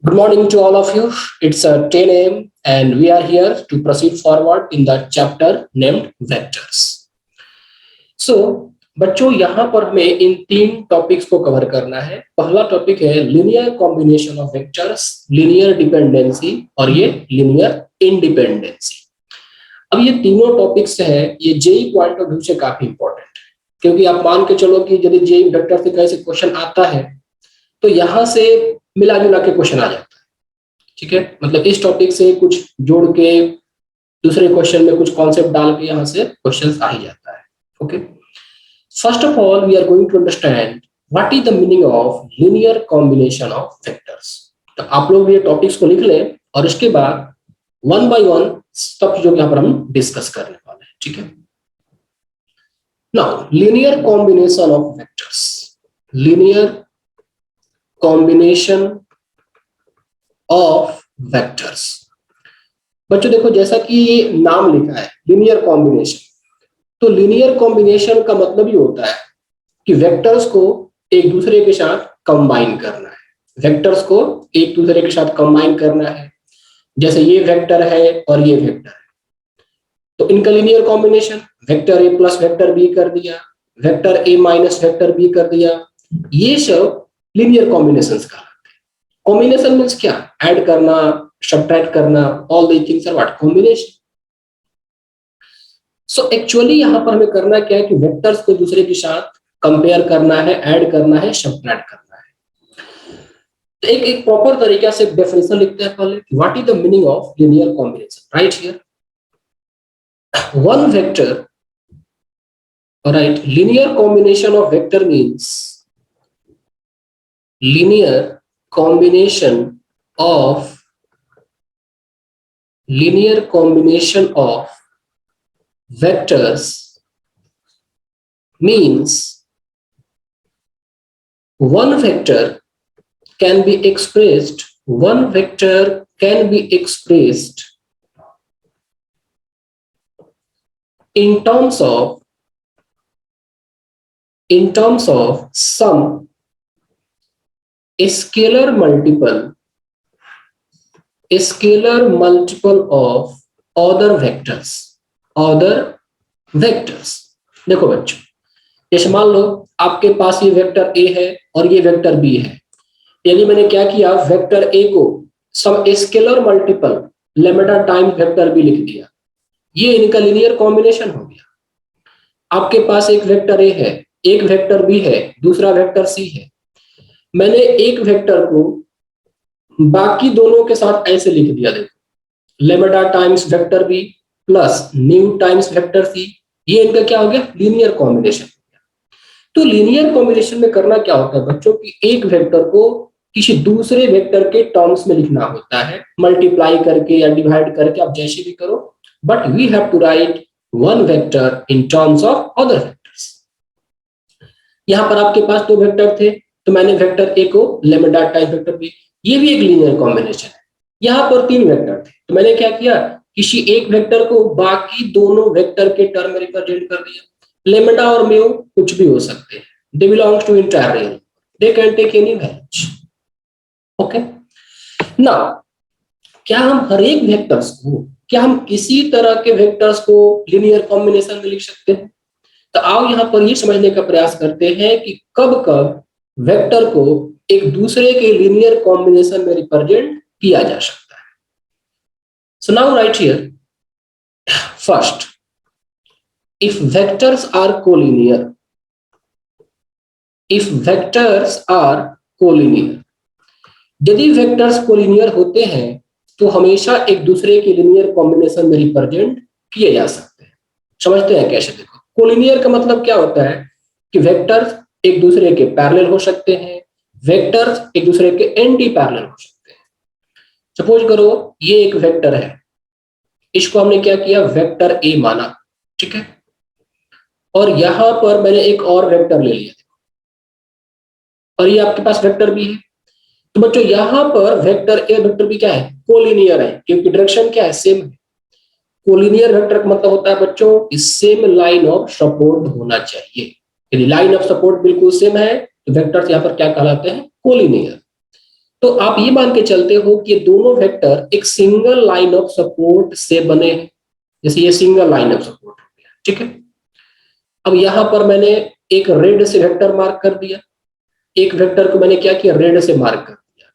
Good morning to all of you. It's 10 a.m. and we are here to proceed forward in the chapter named Vectors. So, बच्चों यहाँ पर हमें इन तीन topics को cover करना है। पहला टॉपिक है linear combination of vectors, linear dependency और ये लीनियर इंडिपेंडेंसी। अब ये तीनों टॉपिक्स हैं, ये जेई पॉइंट ऑफ व्यू से काफी इंपॉर्टेंट है, क्योंकि आप मान के चलो कि यदि जेई वेक्टर से कैसे क्वेश्चन आता है तो यहाँ से मिला जुला के क्वेश्चन आ जाता है। ठीक है, मतलब इस टॉपिक से कुछ जोड़ के दूसरे क्वेश्चन में कुछ कॉन्सेप्ट डाल के यहाँ से क्वेश्चन आ ही जाता है। Okay, first of all we are going to understand what is the meaning of linear combination of vectors. तो आप लोग ये टॉपिक्स को लिख लें और इसके बाद वन बाय वन सब जो यहाँ पर हम डिस्कस करने वाले हैं। ठीक है, now linear combination of vectors, linear combination of vectors. बच्चों देखो, जैसा कि ये नाम लिखा है लीनियर कॉम्बिनेशन, तो लीनियर कॉम्बिनेशन का मतलब ये होता है कि वेक्टर्स को एक दूसरे के साथ कंबाइन करना है। वेक्टर्स को एक दूसरे के साथ कंबाइन करना है, जैसे ये वेक्टर है और ये वेक्टर है, तो इनका लीनियर कॉम्बिनेशन वेक्टर ए प्लस वेक्टर बी कर दिया, vector A minus vector B कर दिया, ये सब लीनियर कॉम्बिनेशंस कहलाते हैं। कॉम्बिनेशन मींस क्या? ऐड करना, सब्ट्रैक्ट करना, all the things are what? Combination. So actually यहाँ पर हमें करना क्या है कि वेक्टर्स को दूसरे के साथ कंपेयर करना है, ऐड करना है, सब्ट्रैक्ट करना है। तो एक प्रॉपर तरीके से डेफिनेशन लिखते हैं पहले, what is the meaning of linear combination. Right here one vector, all right, linear combination of vector means linear combination of vectors means one vector can be expressed in terms of some scalar multiple of other vectors। देखो बच्चों, जैसे मान लो आपके पास ये vector A है और ये vector B है, यानी मैंने क्या किया, वेक्टर ए को some scalar multiple lambda times vector B लिख दिया, ये इनका लीनियर कॉम्बिनेशन हो गया। आपके पास एक वेक्टर ए है, एक वेक्टर बी है, दूसरा वेक्टर सी है, मैंने एक वेक्टर को बाकी दोनों के साथ ऐसे लिख दिया, देखो lambda times vector B plus mu times vector C, ये इनका क्या हो गया? लीनियर कॉम्बिनेशन हो गया। तो लीनियर कॉम्बिनेशन में करना क्या होता है बच्चों की, एक वेक्टर को किसी दूसरे वेक्टर के टर्म्स में लिखना होता है, मल्टीप्लाई करके या डिवाइड करके, आप जैसे भी करो, but we have to write one vector in terms of other vectors। यहां पर आपके पास दो वेक्टर थे, तो मैंने वेक्टर ए को लैम्ब्डा टाइम्स वेक्टर बी, ये भी एक लीनियर कॉम्बिनेशन है। यहां पर तीन वेक्टर थे, तो मैंने क्या किया, किसी एक वेक्टर को बाकी दोनों वेक्टर के टर्म में रिप्रेजेंट कर दिया। लैम्ब्डा और म्यू कुछ भी हो सकते हैं, they belongs to entire real, they can take any values। Okay, now क्या हम हर एक वेक्टर्स को, क्या हम किसी तरह के वेक्टर्स को लीनियर कॉम्बिनेशन में लिख सकते हैं? तो आओ यहाँ पर ये समझने का प्रयास करते हैं कि कब कब वेक्टर को एक दूसरे के लीनियर कॉम्बिनेशन में रिप्रेजेंट किया जा सकता है। So now right here, first, if vectors are collinear, यदि वेक्टर्स कोलिनियर होते हैं तो हमेशा एक दूसरे के लीनियर कॉम्बिनेशन में रिप्रेजेंट किए जा सकते हैं। समझते हैं कैसे? देखो, कोलिनियर का मतलब क्या होता है कि वेक्टर्स एक दूसरे के पैरेलल हो सकते हैं, वेक्टर्स एक दूसरे के एंटी पैरेलल हो सकते हैं। सपोज करो ये एक वेक्टर है, इसको हमने क्या किया, वेक्टर ए माना, ठीक है, और यहां पर मैंने एक और वेक्टर ले लिया और ये आपके पास वेक्टर बी है। तो बच्चों यहाँ पर वेक्टर ए वेक्टर बी क्या है? कोलिनियर है, क्योंकि डायरेक्शन क्या है? सेम है। कोलिनियर वेक्टर का मतलब होता है बच्चों सेम लाइन ऑफ सपोर्ट होना चाहिए। यदि लाइन ऑफ सपोर्ट बिल्कुल सेम है तो वेक्टर्स यहाँ पर क्या कहलाते हैं? कोलिनियर। तो आप ये मान के चलते हो कि ये दोनों वेक्टर एक सिंगल लाइन ऑफ सपोर्ट से बने हैं, जैसे ये सिंगल लाइन ऑफ सपोर्ट हो गया, ठीक है। अब यहां पर मैंने एक रेड से वेक्टर मार्क कर दिया, एक वेक्टर को मैंने क्या किया, रेड से मार्क कर दिया,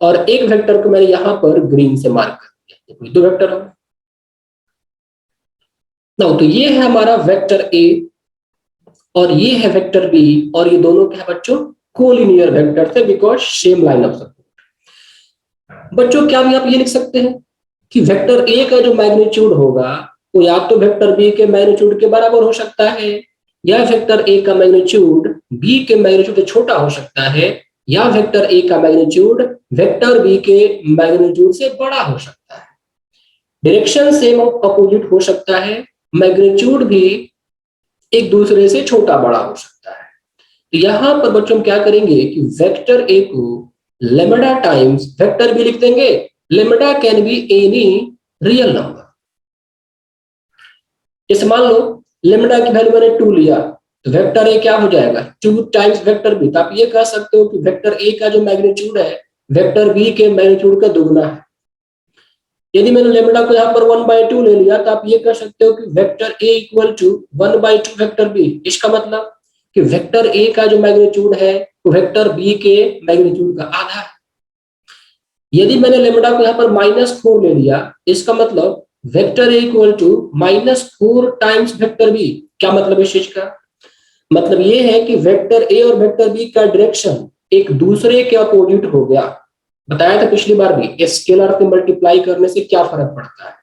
और एक वेक्टर को मैंने यहां पर ग्रीन से मार्क कर दिया, दो वेक्टर हो। ना तो ये है हमारा वेक्टर ए और ये है वेक्टर बी, और ये दोनों क्या है बच्चों, कोलिनियर वेक्टर थे because same line of support. बच्चों क्या भी आप ये लिख सकते हैं कि वेक्टर ए का जो मैग्नीट्यूड होगा वो या तो वेक्टर बी के मैग्नीट्यूड के बराबर हो सकता है, या वेक्टर ए का मैग्नीट्यूड बी के मैग्नीट्यूड से छोटा हो सकता है, या वेक्टर ए का मैग्नीट्यूड वेक्टर बी के मैग्नीट्यूड से बड़ा हो सकता है। डायरेक्शन सेम अपोजिट हो सकता है, मैग्नीट्यूड भी एक दूसरे से छोटा बड़ा हो सकता है। तो यहां पर बच्चों हम क्या करेंगे कि वेक्टर ए को लेमडा टाइम्स वेक्टर बी लिख देंगे। Lambda can be any real number. जैसे मान लो लेमडा की वैल्यू मैंने 2 लिया, तो वेक्टर ए क्या हो जाएगा, 2 टाइम्स वेक्टर बी। तो आप ये कह सकते हो कि वेक्टर ए का जो मैग्नीट्यूड है वेक्टर बी के मैग्नीट्यूड का दुगना है। यदि मैंने लेमडा को यहाँ पर 1/2 ले लिया, तो आप ये कह सकते हो कि vector A equal to 1/2 vector B. इसका मतलब कि वेक्टर ए का जो मैग्नीट्यूड है वो वेक्टर बी के मैग्नीट्यूड का आधा है। यदि मैंने लेमडा को यहाँ पर -4 ले लिया, इसका मतलब vector A equal to -4 times vector B. क्या मतलब इस चीज का, मतलब ये है कि वेक्टर ए और वेक्टर बी का डायरेक्शन एक दूसरे के अपोजिट हो गया। बताया था पिछली बार भी, स्केलर से मल्टीप्लाई करने से क्या फर्क पड़ता है।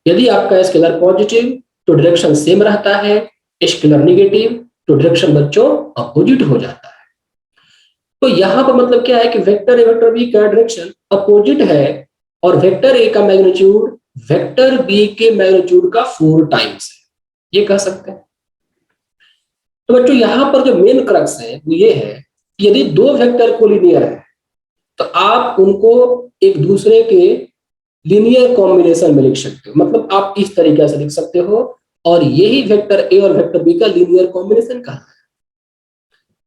यदि आपका स्केलर पॉजिटिव तो डायरेक्शन सेम रहता है, स्केलर नेगेटिव तो डायरेक्शन बच्चों अपोजिट हो जाता है। तो यहां पर मतलब क्या है कि वेक्टर ए वेक्टर बी का डायरेक्शन अपोजिट है, और वेक्टर ए का मैग्नीट्यूड वेक्टर बी के मैग्नीट्यूड का 4 टाइम्स है, ये कह सकते हैं। तो बच्चों यहां पर जो मेन क्रक्स है वो ये है कि यदि दो वेक्टर कोलिनियर है तो आप उनको एक दूसरे के लीनियर कॉम्बिनेशन में लिख सकते हो। मतलब आप इस तरीके से लिख सकते हो, और यही वेक्टर ए और वेक्टर बी का लीनियर कॉम्बिनेशन का है।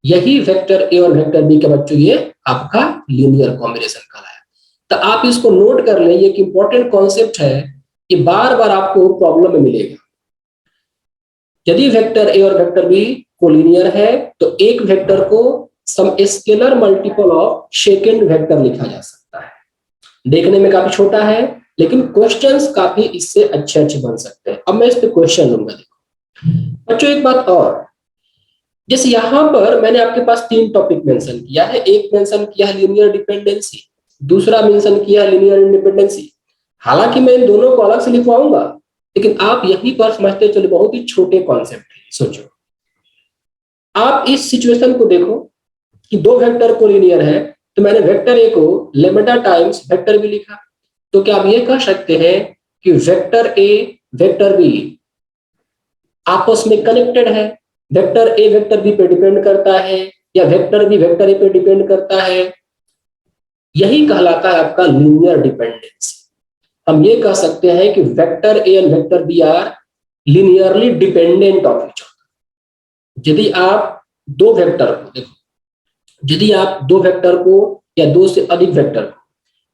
यही वेक्टर ए और वेक्टर बी के बच्चों ये आपका लीनियर कॉम्बिनेशन कहलाया। तो आप इसको नोट कर लें, ये एक इंपॉर्टेंट कॉन्सेप्ट है कि बार बार आपको प्रॉब्लम में मिलेगा। यदि वेक्टर ए और वेक्टर बी कोलिनियर है तो एक वेक्टर को some scalar multiple of second vector लिखा जा सकता है। देखने में काफी छोटा है लेकिन क्वेश्चंस काफी इससे अच्छे अच्छे बन सकते हैं। अब मैं इस पे क्वेश्चन लूंगा। देखो बच्चों एक बात और, जैसे यहां पर मैंने आपके पास 3 टॉपिक मेंशन किया है। एक मेंशन किया है लीनियर डिपेंडेंसी, दूसरा मेंशन किया है लीनियर इंडिपेंडेंसी। हालांकि मैं इन दोनों को अलग से लिखवाऊंगा, लेकिन आप यहीं पर समझते चलो बहुत ही छोटे कॉन्सेप्ट है। सोचो आप इस सिचुएशन को देखो कि दो वेक्टर कोलिनियर है, तो मैंने वेक्टर ए को लेमडा टाइम्स वेक्टर बी लिखा। तो क्या आप ये कह सकते हैं कि वेक्टर ए वेक्टर बी आपस में कनेक्टेड है, वेक्टर ए वेक्टर बी पे डिपेंड करता है, या वेक्टर बी वेक्टर ए पे डिपेंड करता है? यही कहलाता है आपका लीनियर डिपेंडेंसी। हम ये कह सकते हैं कि vector A and vector B are linearly dependent of each other. यदि आप दो वेक्टर को देखो, यदि आप दो वेक्टर को या दो से अधिक वेक्टर को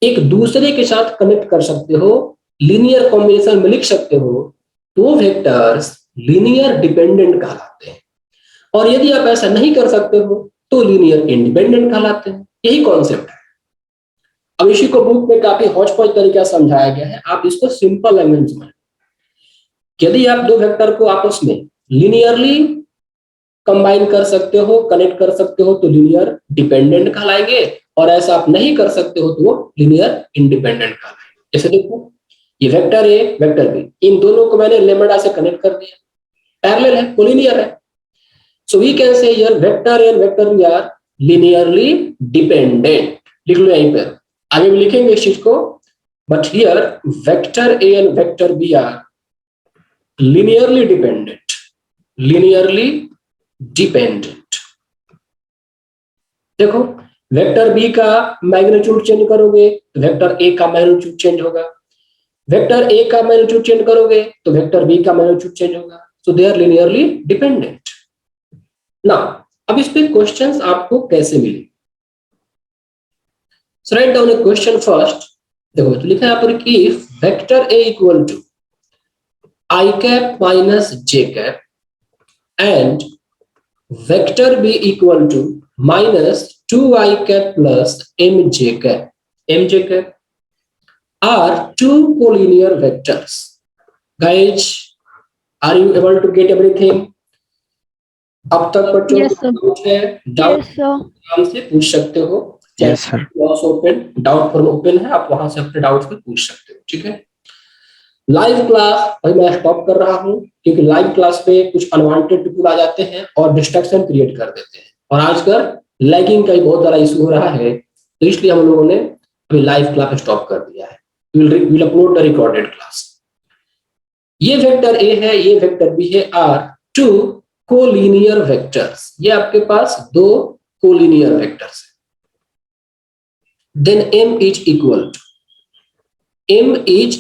एक दूसरे के साथ कनेक्ट कर सकते हो, लीनियर कॉम्बिनेशन में लिख सकते हो, तो वेक्टर्स लीनियर डिपेंडेंट कहलाते हैं। और यदि आप ऐसा नहीं कर सकते हो तो लीनियर इंडिपेंडेंट कहलाते हैं। यही कॉन्सेप्ट है। अब इसी को बुक में काफी हौच पौच तरीका समझाया गया है, आप इसको सिंपल लैंग्वेज में, यदि आप दो वेक्टर को आपस में लीनियरली कंबाइन कर सकते हो, कनेक्ट कर सकते हो, तो लीनियर डिपेंडेंट कहलाएंगे, और ऐसा आप नहीं कर सकते हो तो वो लीनियर इंडिपेंडेंट कहलाएंगे। जैसे देखो ये वेक्टर ए वेक्टर बी, इन दोनों को मैंने लेमडा से कनेक्ट कर दिया, पैरेलल है, कोलिनियर है। So we can say here vector A and vector B are linearly dependent. लिख लो यहीं पर, आगे भी लिखेंगे इस चीज को, but here vector A and vector B are linearly dependent, linearly dependent. देखो वेक्टर बी का मैग्नीट्यूड चेंज करोगे तो वेक्टर ए का मैग्नीट्यूड चेंज होगा, वेक्टर ए का मैग्नीट्यूड चेंज करोगे तो वेक्टर बी का मैग्नीट्यूड चेंज होगा। So they are linearly dependent. ना अब इस पे क्वेश्चंस आपको कैसे मिले? So right down a question first. देखो तो लिखा है यहाँ पर कि if vector A equal to I cap minus J cap and vector B equal to minus 2i cap plus mj cap are two collinear vectors. Guys, are you able to get everything? अब तक बच्चों doubt है? Doubt आराम से पूछ सकते हो। Yes sir. Class open, doubt form open है, आप वहां से अपने डाउट्स को पूछ सकते हो। ठीक है, लाइव क्लास भाई मैं स्टॉप कर रहा हूं क्योंकि लाइव क्लास पे कुछ अनवांटेड पीपल आ जाते हैं और डिस्ट्रैक्शन क्रिएट कर देते हैं, और आजकल लैगिंग का बहुत बड़ा इशू हो रहा है, तो इसलिए हम लोगों ने अभी लाइव क्लास स्टॉप कर दिया है। Will upload the recorded class. ये वेक्टर ए है, ये वेक्टर बी है, आर टू कोलिनियर वेक्टर्स। ये आपके पास दो कोलिनियर वेक्टर्स है। Then m is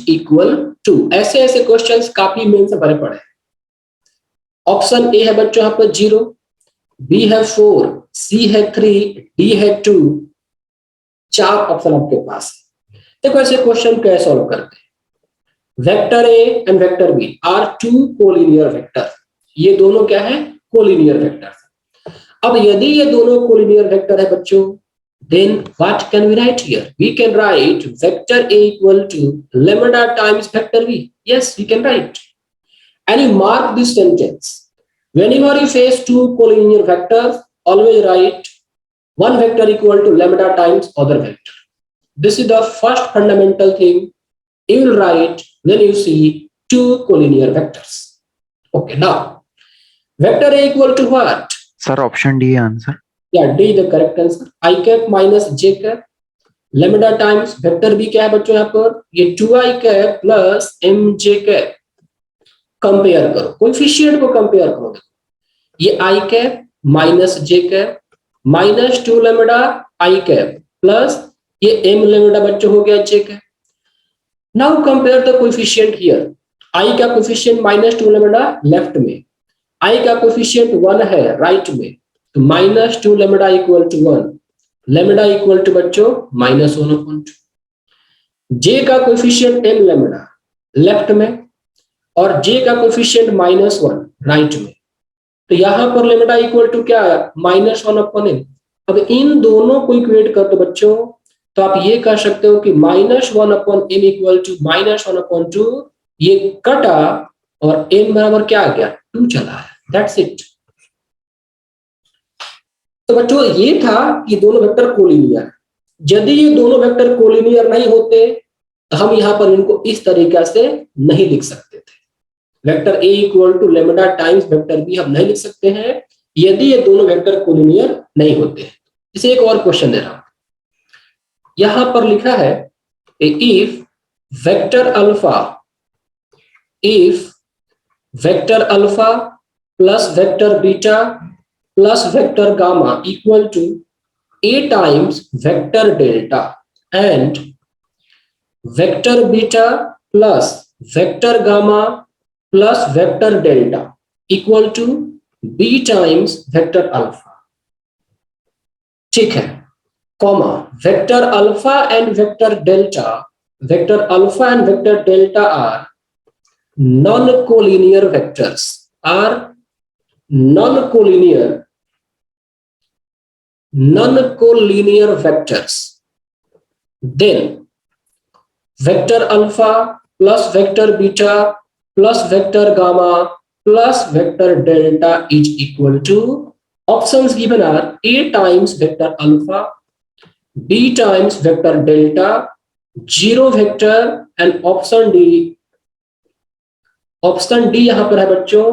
equal to ऐसे क्वेश्चंस काफी मेन से भरे पड़े हैं। ऑप्शन ए है बच्चों यहाँ पर 0, बी है 4, सी है 3, डी है 2। 4 ऑप्शन आपके पास है। देखो ऐसे क्वेश्चन कैसे सॉल्व करते हैं। Vector A and vector B are two collinear vector. ये दोनों क्या है? Collinear vector. अब यदि ये दोनों कोलिनियर वेक्टर है बच्चों, then what can we write here? We can write vector A equal to lambda times vector B. Yes, we can write. And you mark this sentence. Whenever you face two collinear vectors, always write one vector equal to lambda times other vector. This is the first fundamental thing you will write when you see two collinear vectors. Okay, now vector A equal to what? Sir, option D answer. Yeah, D the correct answer. I cap minus j cap lambda times vector B क्या है बच्चों यहाँ पर? ये 2i cap plus mj cap। Compare करो, coefficient को compare करो। ये i cap minus j cap minus 2 lambda i cap plus ये m लैम्बडा बच्चों हो गया j cap। Now compare the coefficient here. i का कोएफिशिएंट माइनस 2 लैम्बडा लेफ्ट में, i का कोएफिशिएंट 1 है राइट में, तो minus 2 lambda equal to 1, lambda equal to बच्चों माइनस 1/2। जे का कोएफिशिएंट m लैम्बडा लेफ्ट में और जे का कोएफिशिएंट -1 राइट में, तो यहां पर लैम्बडा इक्वल टू क्या है? -1/m। अब इन दोनों को इक्वेट कर दो बच्चों, तो आप ये कह सकते हो कि -1/m इक्वल टू -1/2। ये कटा और m बराबर क्या आ गया? 2 चला है। That's it. तो बच्चों ये था कि दोनों वेक्टर कोलिनियर। यदि ये दोनों वेक्टर कोलिनियर नहीं होते तो हम यहाँ पर इनको इस तरीके से नहीं लिख सकते थे। Vector A equal to lambda times vector B हम नहीं लिख सकते हैं यदि ये दोनों वेक्टर कोलिनियर नहीं होते। इसे एक और क्वेश्चन दे रहा हूं, यहां पर लिखा है if vector alpha plus vector beta plus vector gamma equal to A times vector delta and vector beta plus vector gamma plus vector delta equal to B times vector alpha। ठीक है, comma vector alpha and vector delta are non-collinear vectors, are non-collinear vectors, then vector alpha plus vector beta plus vector gamma plus vector delta is equal to, options given are A times vector alpha, B times vector delta, 0 vector and option D यहां पर है बच्चों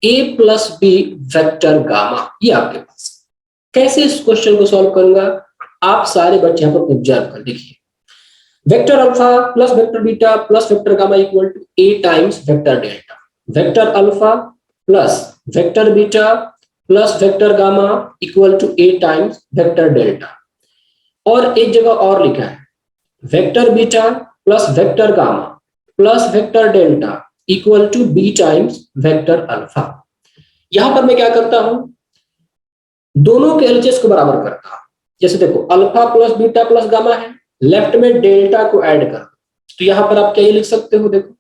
A plus B vector gamma. ये आपके पास कैसे इस question को solve करूंगा, आप सारे बच्चे यहाँ पर ऑब्जर्व कर देखिए। Vector alpha plus vector beta plus vector gamma equal to A times vector delta. Vector alpha plus vector beta plus vector gamma equal to A times vector delta. और एक जगह और लिखा है vector beta plus vector gamma plus vector delta equal to B times vector alpha. यहां पर मैं क्या करता हूं, दोनों के एलएचएस को बराबर करता हूं। जैसे देखो alpha plus beta plus gamma है, लेफ्ट में डेल्टा को ऐड कर, तो यहां पर आप क्या ये लिख सकते हो, देखो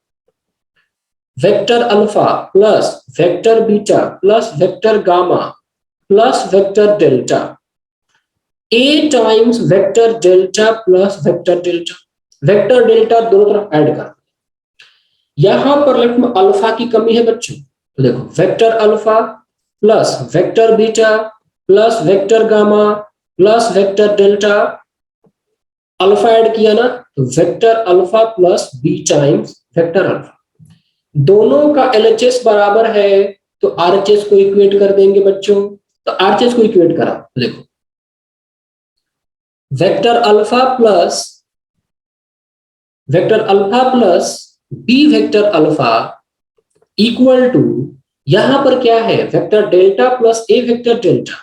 vector alpha plus vector beta plus vector gamma plus vector delta, a times vector delta plus vector delta, vector delta दोनों तरफ ऐड कर। यहां पर लेफ्ट में अल्फा की कमी है बच्चों, तो देखो vector alpha plus vector beta plus vector gamma plus vector delta, alpha add किया ना, तो vector alpha plus B times vector alpha, दोनों का एलएचएस बराबर है, तो आरएचएस को इक्वेट कर देंगे बच्चों। तो आरएचएस को इक्वेट करा, तो देखो vector alpha plus B vector alpha equal to, यहां पर क्या है, vector delta plus A vector delta,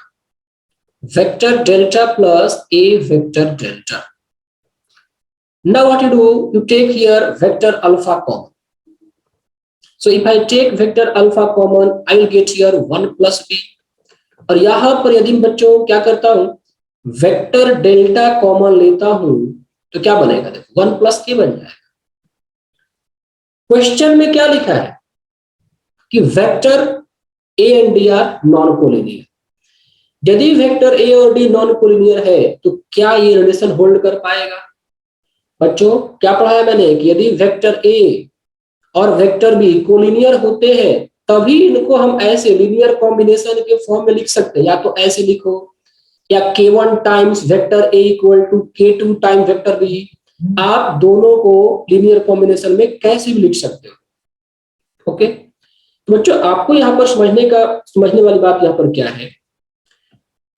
vector delta plus A vector delta. Now what you do, you take here vector alpha common. So if I take vector alpha common, I will get here 1 plus b. और यहां पर यदि बच्चों क्या करता हूं, vector delta common लेता हूं, तो क्या बनेगा, देखो 1 प्लस के बन जाएगा। क्वेश्चन में क्या लिखा है कि vector A and D R non collinear, यदि वेक्टर ए और डी नॉन कोलिनियर है तो क्या ये रिलेशन होल्ड कर पाएगा। बच्चों क्या पढ़ा है मैंने कि यदि वेक्टर ए और वेक्टर बी कोलिनियर होते हैं तभी इनको हम ऐसे लीनियर कॉम्बिनेशन के फॉर्म में लिख सकते हैं, या तो ऐसे लिखो, या k1 times vector A equal to k2 times vector B, आप दोनों को लीनियर कॉम्बिनेशन में कैसे भी लिख सकते हो। ओके, तो बच्चों आपको यहाँ पर समझने वाली बात यहाँ पर क्या है,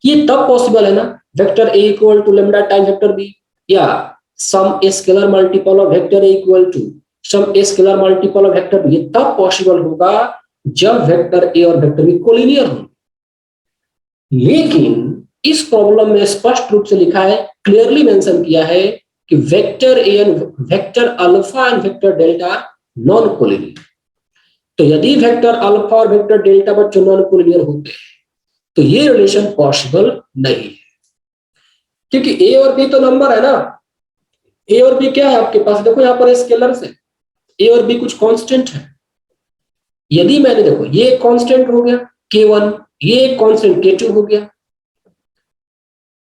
ये तब पॉसिबल है ना, vector A equal to lambda times vector B, या some scalar multiple of vector A equal to some scalar multiple of vector B, ये तब पॉसिबल होगा जब वेक्टर ए और वेक्टर बी कोलिनियर हो। लेकिन इस प्रॉब्लम में स्पष्ट रूप से लिखा है, क्लियरली मेंशन किया है कि vector A and vector alpha and vector delta non collinear. तो यदि वेक्टर अल्फा और वेक्टर डेल्टा बच्चों नॉन कोलिनियर होते हैं तो ये रिलेशन पॉसिबल नहीं है, क्योंकि ए और बी तो नंबर है ना, ए और बी क्या है आपके पास, देखो यहाँ पर स्केलर्स है, ए और बी कुछ कांस्टेंट है। यदि मैंने देखो ये कांस्टेंट हो गया k1, ये कांस्टेंट k2 हो गया,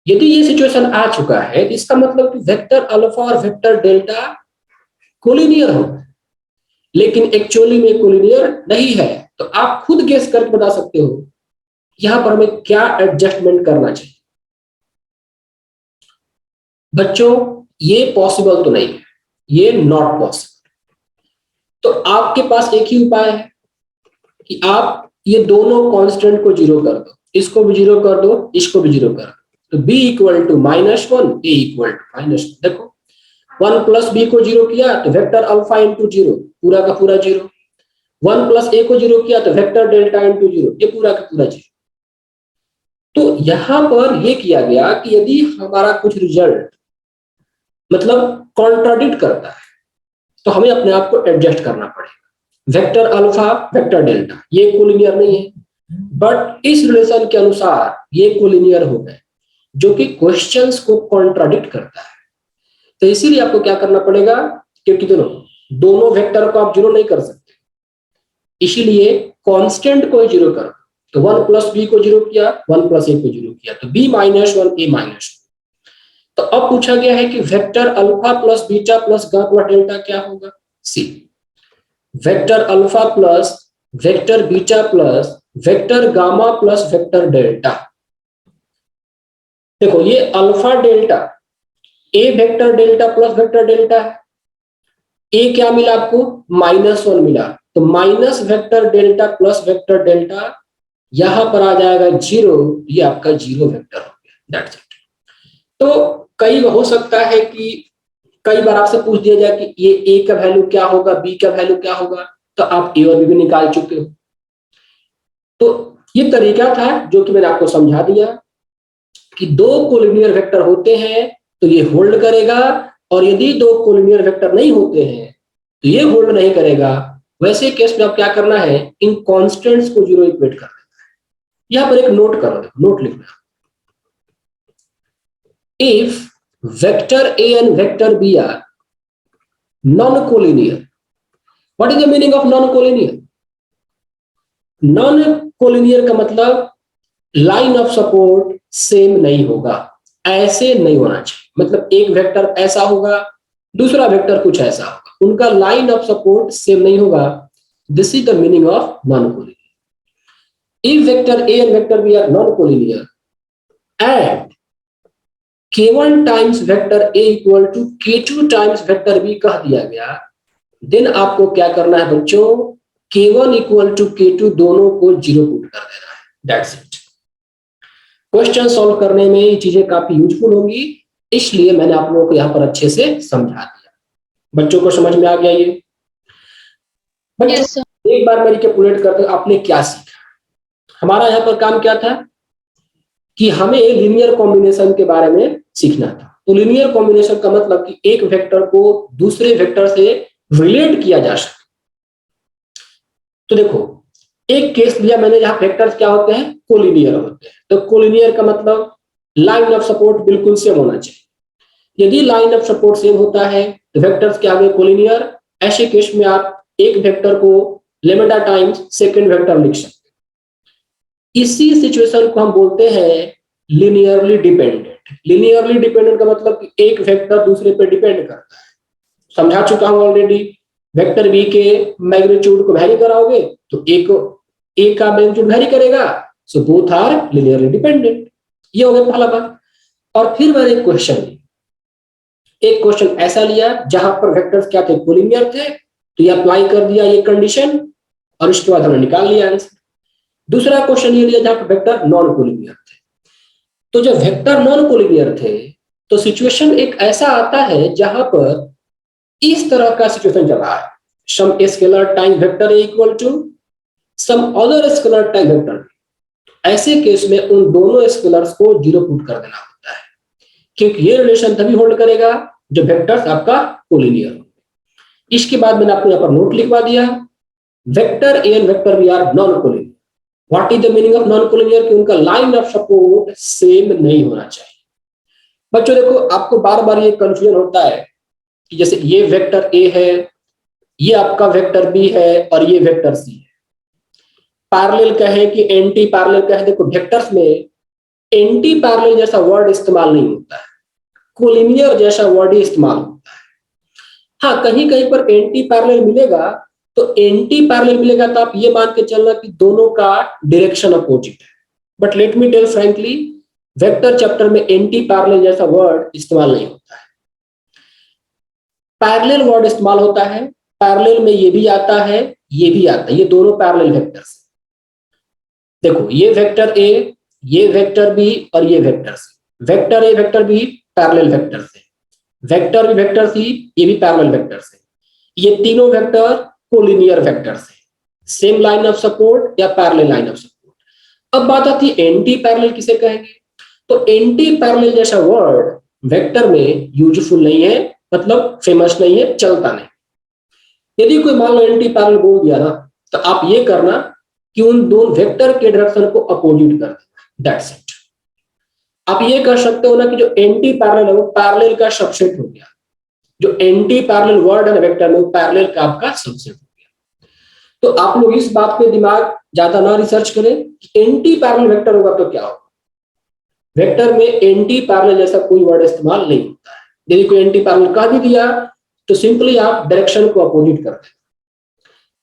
यदि ये सिचुएशन आ चुका है तो इसका मतलब कि वेक्टर अल्फा और वेक्टर डेल्टा कोलिनियर हो, लेकिन एक्चुअली में कोलिनियर नहीं है। तो आप खुद गेस करके बता सकते हो यहां पर हमें क्या एडजस्टमेंट करना चाहिए। बच्चों ये पॉसिबल तो नहीं है, ये नॉट पॉसिबल। तो आपके पास एक ही उपाय है कि आप ये दोनों कांस्टेंट को जीरो कर दो, इसको भी जीरो कर दो, इसको भी जीरो कर दो, तो b equal to -1, a equal to -1। देखो 1 प्लस बी को जीरो किया तो वेक्टर अल्फा इंटू जीरो, पूरा का पूरा जीरो, 1 प्लस ए को जीरो किया तो वेक्टर डेल्टा इंटू जीरो, ये पूरा का पूरा जीरो। तो यहां पर ये किया गया कि यदि हमारा कुछ रिजल्ट मतलब कॉन्ट्राडिक्ट करता है तो हमें अपने आप को एडजस्ट करना पड़ेगा। वेक्टर अल्फा वेक्टर डेल्टा ये कोलिनियर नहीं है, बट इस रिलेशन के अनुसार ये कोलिनियर हो गए, जो कि क्वेश्चंस को कॉन्ट्राडिक्ट करता है। तो इसीलिए आपको क्या करना पड़ेगा, क्योंकि दोनों वेक्टर को आप जीरो नहीं कर सकते, इसीलिए कांस्टेंट को जीरो कर, तो 1 प्लस बी को जीरो किया, 1 प्लस ए को जीरो किया, तो b -1 a -1। तो अब पूछा गया है कि vector alpha plus beta plus gamma delta क्या होगा, c vector alpha plus vector beta plus vector gamma plus vector delta. देखो ये alpha delta a vector delta plus vector delta है, ए क्या मिला आपको -1 मिला, तो minus vector delta plus vector delta, यहां पर आ जाएगा जीरो, ये आपका जीरो वेक्टर हो गया, दैट्स इट। तो कई हो सकता है कि कई बार आपसे पूछ दिया जाए कि ये ए का वैल्यू क्या होगा, बी का वैल्यू क्या होगा, तो आप ए और बी भी निकाल चुके हो। तो ये तरीका था जो कि मैंने आपको समझा दिया कि दो कोलिनियर वेक्टर होते हैं तो ये होल्ड करेगा, और यदि दो कोलिनियर वेक्टर नहीं होते हैं तो ये होल्ड नहीं करेगा। वैसे केस में आप क्या करना है, इन कांस्टेंट्स को जीरो इक्वेट कर देना है। यहां पर एक नोट करो, नोट लिखना, if vector A and vector B are non-collinear. What is the meaning of non-collinear? Non-collinear का मतलब लाइन ऑफ सपोर्ट सेम नहीं होगा, ऐसे नहीं होना चाहिए। मतलब एक वेक्टर ऐसा होगा, दूसरा वेक्टर कुछ ऐसा होगा, उनका लाइन ऑफ सपोर्ट सेम नहीं होगा। This is the meaning of non-collinear. If vector A and vector B are non-collinear and k1 times vector A equal to k2 times vector B कह दिया गया, देन आपको क्या करना है बच्चों, k1 इक्वल टू k2 दोनों को 0 पुट कर देना है। That's it. क्वेश्चन सॉल्व करने में ये चीजें काफी यूजफुल होंगी, इसलिए मैंने आप लोगों को यहाँ पर अच्छे से समझा दिया। बच्चों को समझ में आ गया ये? बच्चों एक बार मैं रिकैपिटुलेट करते हैं, आपने क्या सीखा। हमारा यहाँ पर काम क्या था कि हमें लीनियर कॉम्बिनेशन के बारे में सीखना था। तो लीनियर कॉम्बिनेशन का मतलब कि एक वेक्टर को दूसरे वेक्टर से रिलेट किया जा सके। तो देखो एक केस लिया मैंने जहां वेक्टर्स क्या होते हैं, कोलिनियर होते हैं। तो कोलिनियर का मतलब लाइन ऑफ सपोर्ट बिल्कुल सेम होना चाहिए। यदि लाइन ऑफ सपोर्ट सेम होता है तो वेक्टर्स क्या होंगे, कोलिनियर। ऐसे केस में आप एक वेक्टर को लेमेडा टाइम्स सेकंड वेक्टर लिख सकते हैं। इसी सिचुएशन को हम बोलते हैं लिनियरली डिपेंडेंट। लिनियरली डिपेंडेंट का मतलब कि एक वेक्टर दूसरे पर डिपेंड करता है। समझा चुका हूं ऑलरेडी। वेक्टर बी के मैग्नीट्यूड को वैरी कराओगे तो ए का मैग्नीट्यूड वैरी करेगा, so both are linearly dependent. ये हो गया पहला बात। और फिर मैंने एक क्वेश्चन ऐसा लिया जहां पर वेक्टर्स क्या थे, कोलिनियर थे, तो ये अप्लाई कर दिया ये कंडीशन और इसके बाद हमने निकाल लिया आंसर। दूसरा क्वेश्चन ये लिया जहां पर वेक्टर नॉन कोलिनियर थे। तो जब वेक्टर नॉन कोलिनियर थे तो सिचुएशन एक ऐसा आता है जहां पर इस तरह का सिचुएशन चल रहा है, some scalar time vector A equal to some other scalar time vector. ऐसे केस में उन दोनों स्केलर्स को 0 पुट कर देना होता है, क्योंकि ये रिलेशन तभी होल्ड करेगा जब वेक्टर्स आपका कोलिनियर हो। इसके बाद मैंने आपको यहाँ पर नोट लिखवा दिया, vector A and vector B are non collinear. What is the meaning of non collinear? कि उनका लाइन ऑफ सपोर्ट सेम नहीं होना चाहिए। बच्चों देखो आपको बार बार ये कंफ्यूजन होता है कि जैसे ये वेक्टर ए है, ये आपका वेक्टर बी है और ये वेक्टर सी है। पैरेलल कहे कि एंटी पैरेलल कहे, देखो वेक्टर्स में एंटी पैरेलल जैसा वर्ड इस्तेमाल नहीं होता है, कोलिनियर जैसा वर्ड ही इस्तेमाल होता है। हाँ कहीं कहीं पर एंटी पैरेलल मिलेगा, तो एंटी पैरेलल मिलेगा तो आप ये मान के चलना कि दोनों का डायरेक्शन अपोजिट है। But let me tell frankly, vector chapter में एंटी पैरेलल जैसा वर्ड इस्तेमाल नहीं होता है, पैरेलल वर्ड इस्तेमाल होता है। पैरेलल में ये भी आता है, ये भी आता है, ये दोनों पैरेलल वेक्टर्स। देखो ये वेक्टर ए, ये वेक्टर बी और ये वेक्टर सी। वेक्टर ए वेक्टर बी पैरेलल वेक्टर से, वेक्टर बी वेक्टर सी ये भी पैरेलल वेक्टर से। ये तीनों वेक्टर कोलिनियर वेक्टर से, सेम लाइन ऑफ सपोर्ट या पैरेलल लाइन ऑफ सपोर्ट। अब बात आती है एंटी पैरेलल किसे कहेंगे। तो एंटी पैरेलल जैसा वर्ड वेक्टर में यूजफुल नहीं है, मतलब फेमस नहीं है, चलता नहीं। यदि कोई मान लो एंटी पैरेलल बोल दिया ना, तो आप ये करना कि उन दोनों वेक्टर के डायरेक्शन को अपोजिट कर देना। That's it. आप ये कर सकते हो ना कि जो एंटी पैरेलल है वो पैरेलल का सबसेट हो गया। जो एंटी पैरेलल वर्ड है वेक्टर में वो पैरेलल का आपका सबसेट हो गया। तो आप लोग इस बात पे दिमाग ज्यादा ना रिसर्च करें कि एंटी पैरेलल वेक्टर होगा तो क्या होगा। वेक्टर में एंटी पैरेलल जैसा कोई वर्ड इस्तेमाल नहीं होता है। यदि कोई एंटी पैरेलल कह भी दिया तो सिंपली आप डायरेक्शन को अपोजिट कर दें।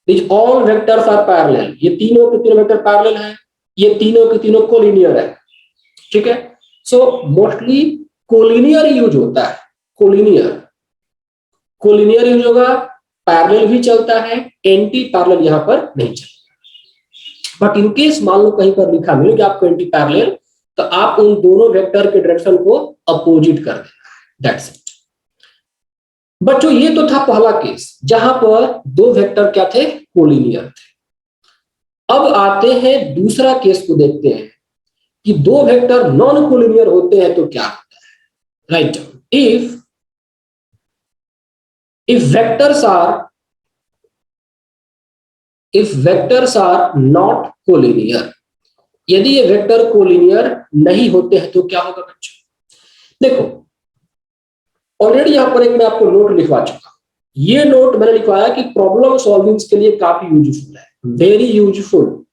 These all vectors are parallel। ये तीनों के तीनों वेक्टर पैरेलल हैं, ये तीनों के तीनों कोलिनियर है। ठीक है, सो मोस्टली कोलिनियर यूज होता है। कोलिनियर यूज होगा, पैरेलल भी चलता है, एंटी पैरेलल यहां पर नहीं चलता। बट इनकेस मान लो कहीं पर लिखा मिले कि आपको एंटी पैरेलल, तो आप उन दोनों वेक्टर के डायरेक्शन को अपोजिट कर देना। That's it. बच्चों ये तो था पहला केस जहां पर दो वेक्टर क्या थे, कोलिनियर थे। अब आते हैं दूसरा केस को देखते हैं कि दो वेक्टर नॉन कोलिनियर होते हैं तो क्या होता है। Right, if vectors are not collinear, यदि ये वेक्टर कोलिनियर नहीं होते हैं तो क्या होगा बच्चों। देखो ऑलरेडी यहां पर एक मैं आपको नोट लिखवा चुका हूं। ये नोट मैंने लिखवाया कि प्रॉब्लम सॉल्विंग के लिए काफी यूजफुल है, very useful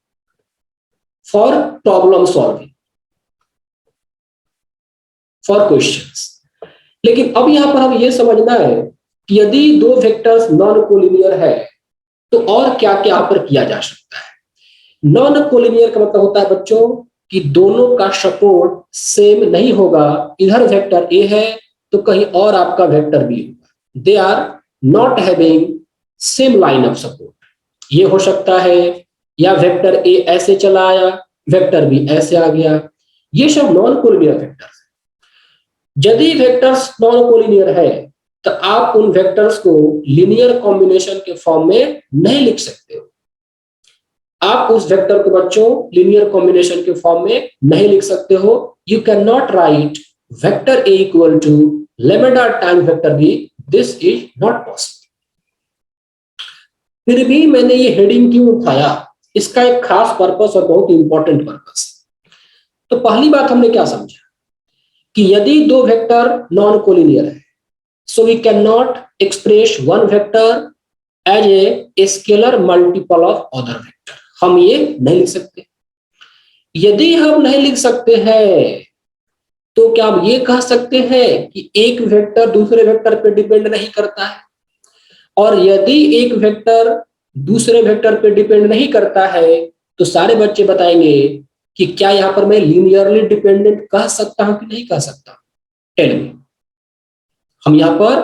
for problem solving, for questions. लेकिन अब यहां पर हमें यह समझना है कि यदि दो वेक्टर्स नॉन कोलिनियर है तो और क्या क्या यहां पर किया जा सकता है। नॉन कोलिनियर का मतलब होता है बच्चों कि दोनों का सपोर्ट सेम नहीं होगा। इधर वेक्टर ए है तो कहीं और आपका वेक्टर बी होगा, they are not having same line of support. ये हो सकता है या वेक्टर ए ऐसे चला आया, वेक्टर बी ऐसे आ गया, ये सब नॉन कोलिनियर वेक्टर्स। यदि वेक्टर्स नॉन कोलिनियर है तो आप उन वेक्टर्स को लीनियर कॉम्बिनेशन के फॉर्म में नहीं लिख सकते हो। आप उस वेक्टर को बच्चों लीनियर कॉम्बिनेशन के फॉर्म में नहीं लिख सकते हो। You can not write vector A equal to lambda time vector B, this is not possible. फिर भी मैंने ये हेडिंग क्यों उठाया, इसका एक खास पर्पस और बहुत इंपॉर्टेंट पर्पस। तो पहली बात हमने क्या समझा कि यदि दो वेक्टर नॉन कोलिनियर है, so we cannot express one vector as a scalar multiple of other vector। हम ये नहीं लिख सकते। यदि हम नहीं लिख सकते हैं तो क्या हम ये कह सकते हैं कि एक वेक्टर दूसरे वेक्टर पे डिपेंड नहीं करता है, और यदि एक वेक्टर दूसरे वेक्टर पे डिपेंड नहीं करता है तो सारे बच्चे बताएंगे कि क्या यहां पर मैं लीनियरली डिपेंडेंट कह सकता हूं कि नहीं कह सकता। टेल मी, हम यहां पर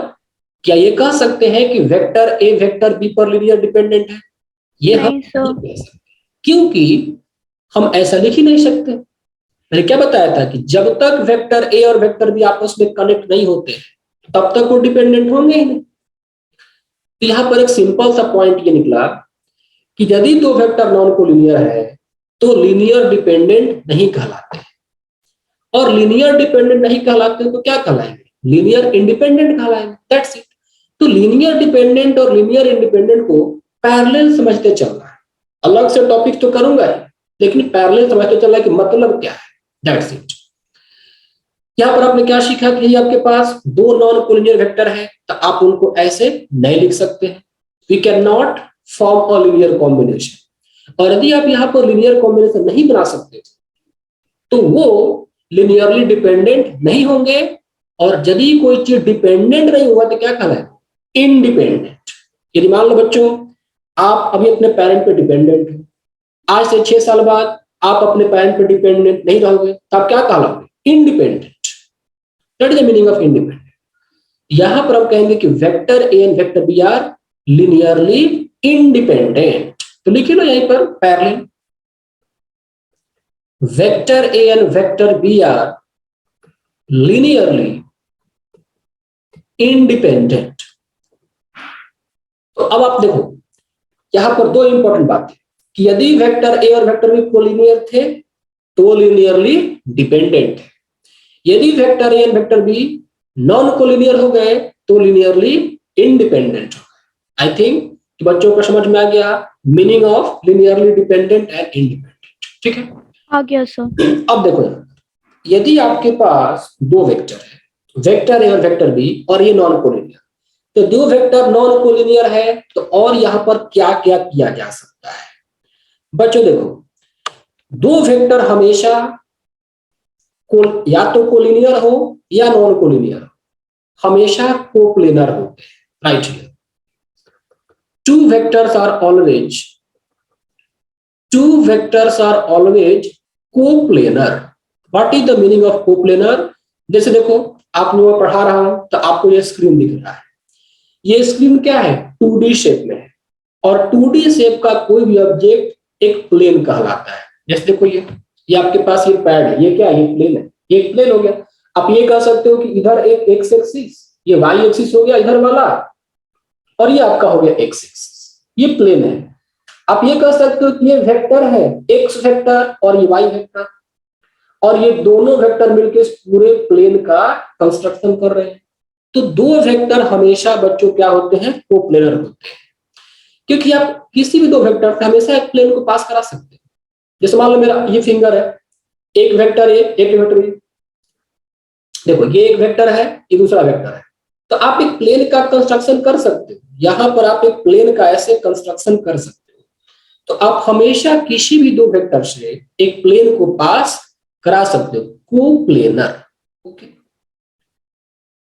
क्या ये कह सकते हैं कि वेक्टर ए वेक्टर बी पर लीनियर डिपेंडेंट है? ये हम नहीं कह सकते, क्योंकि हम ऐसा लिख ही नहीं सकते। मैंने क्या बताया था कि जब तक वेक्टर ए और वेक्टर बी आपस में कनेक्ट नहीं होते हैं तब तक वो डिपेंडेंट होंगे ही नहीं। तो यहां पर एक सिंपल सा पॉइंट ये निकला कि यदि दो वेक्टर नॉन कोलिनियर है तो लीनियर डिपेंडेंट नहीं कहलाते, और लीनियर डिपेंडेंट नहीं कहलाते तो क्या कहलाएंगे? लीनियर इंडिपेंडेंट कहलाएंगे, दैट्स इट। तो लीनियर डिपेंडेंट और लीनियर इंडिपेंडेंट को पैरेलल समझते चलना है। अलग से टॉपिक तो करूंगा ही, लेकिन पैरेलल समझते चलना है कि मतलब क्या है, दैट्स इट। यहां पर आपने क्या सीखा कि आपके पास दो नॉन कोलिनियर वेक्टर है तो आप उनको ऐसे नहीं लिख सकते हैं, we can not form a linear combination. और यदि आप यहां पर लीनियर कॉम्बिनेशन नहीं बना सकते तो वो लीनियरली डिपेंडेंट नहीं होंगे, और यदि कोई चीज डिपेंडेंट नहीं हुआ तो क्या कहलाएगा? इंडिपेंडेंट। यदि मान लो बच्चों आप अभी अपने पेरेंट पे डिपेंडेंट हो, आज से 6 साल बाद आप अपने पेरेंट पे डिपेंडेंट नहीं रहोगे तो आप क्या कहलाओगे? Independent. That is the meaning of independent. यहां पर हम कहेंगे कि vector A and vector B are linearly independent. तो लिख लो यहीं पर parallel, vector A and vector B are linearly independent। तो अब आप देखो यहां पर दो इंपॉर्टेंट बात है कि यदि वेक्टर ए और वेक्टर बी कोलिनियर थे तो लीनियरली डिपेंडेंट है, यदि vector A and vector B non collinear हो गए तो लीनियरली इंडिपेंडेंट हो गए। आई थिंक कि बच्चों को समझ में आ गया meaning of linearly dependent and independent, ठीक है? आ गया सर। अब देखो यदि आपके पास दो वेक्टर है, वेक्टर ए और वेक्टर बी, और ये नॉन कोलिनियर, तो दो वेक्टर नॉन कोलिनियर है तो और यहां पर क्या क्या किया जा सकता है? बच्चों देखो दो वेक्टर हमेशा या तो कोलिनियर हो या नॉन कोलिनियर हो, हमेशा कोप्लेनर होते हैं, right? Here two vectors are always coplanar। What is the meaning of coplanar? जैसे देखो आप लोगों को पढ़ा रहा हूं तो आपको ये स्क्रीन दिख रहा है, ये स्क्रीन क्या है? 2D शेप में है, और 2D शेप का कोई भी ऑब्जेक्ट एक प्लेन कहलाता है। जैसे देखो ये आपके पास ये पैड है, ये क्या है? ये प्लेन है, ये एक प्लेन हो गया। आप ये कह सकते हो कि इधर एक एक्स एक्सिस, ये वाई एक्सिस हो गया इधर वाला, और ये आपका हो गया एक्स एक्सिस, ये प्लेन है। आप ये कह सकते हो कि ये वेक्टर है एक्स वेक्टर और ये वाई वेक्टर, और ये दोनों वेक्टर मिलकर इस पूरे प्लेन का कंस्ट्रक्शन कर रहे हैं। तो दो वेक्टर हमेशा बच्चों क्या होते हैं? कोप्लेनर होते हैं, क्योंकि आप किसी भी दो वेक्टर से हमेशा एक प्लेन को पास करा सकते हैं। जैसे मान लो मेरा ये फिंगर है, एक वेक्टर ए एक वेक्टर बी, देखो ये एक वेक्टर है, ये दूसरा वेक्टर है, तो आप एक प्लेन का कंस्ट्रक्शन कर सकते हो, यहां पर आप एक प्लेन का ऐसे कंस्ट्रक्शन कर सकते हो। तो आप हमेशा किसी भी दो वेक्टर से एक प्लेन को पास करा सकते हो, कोप्लेनर। ओके,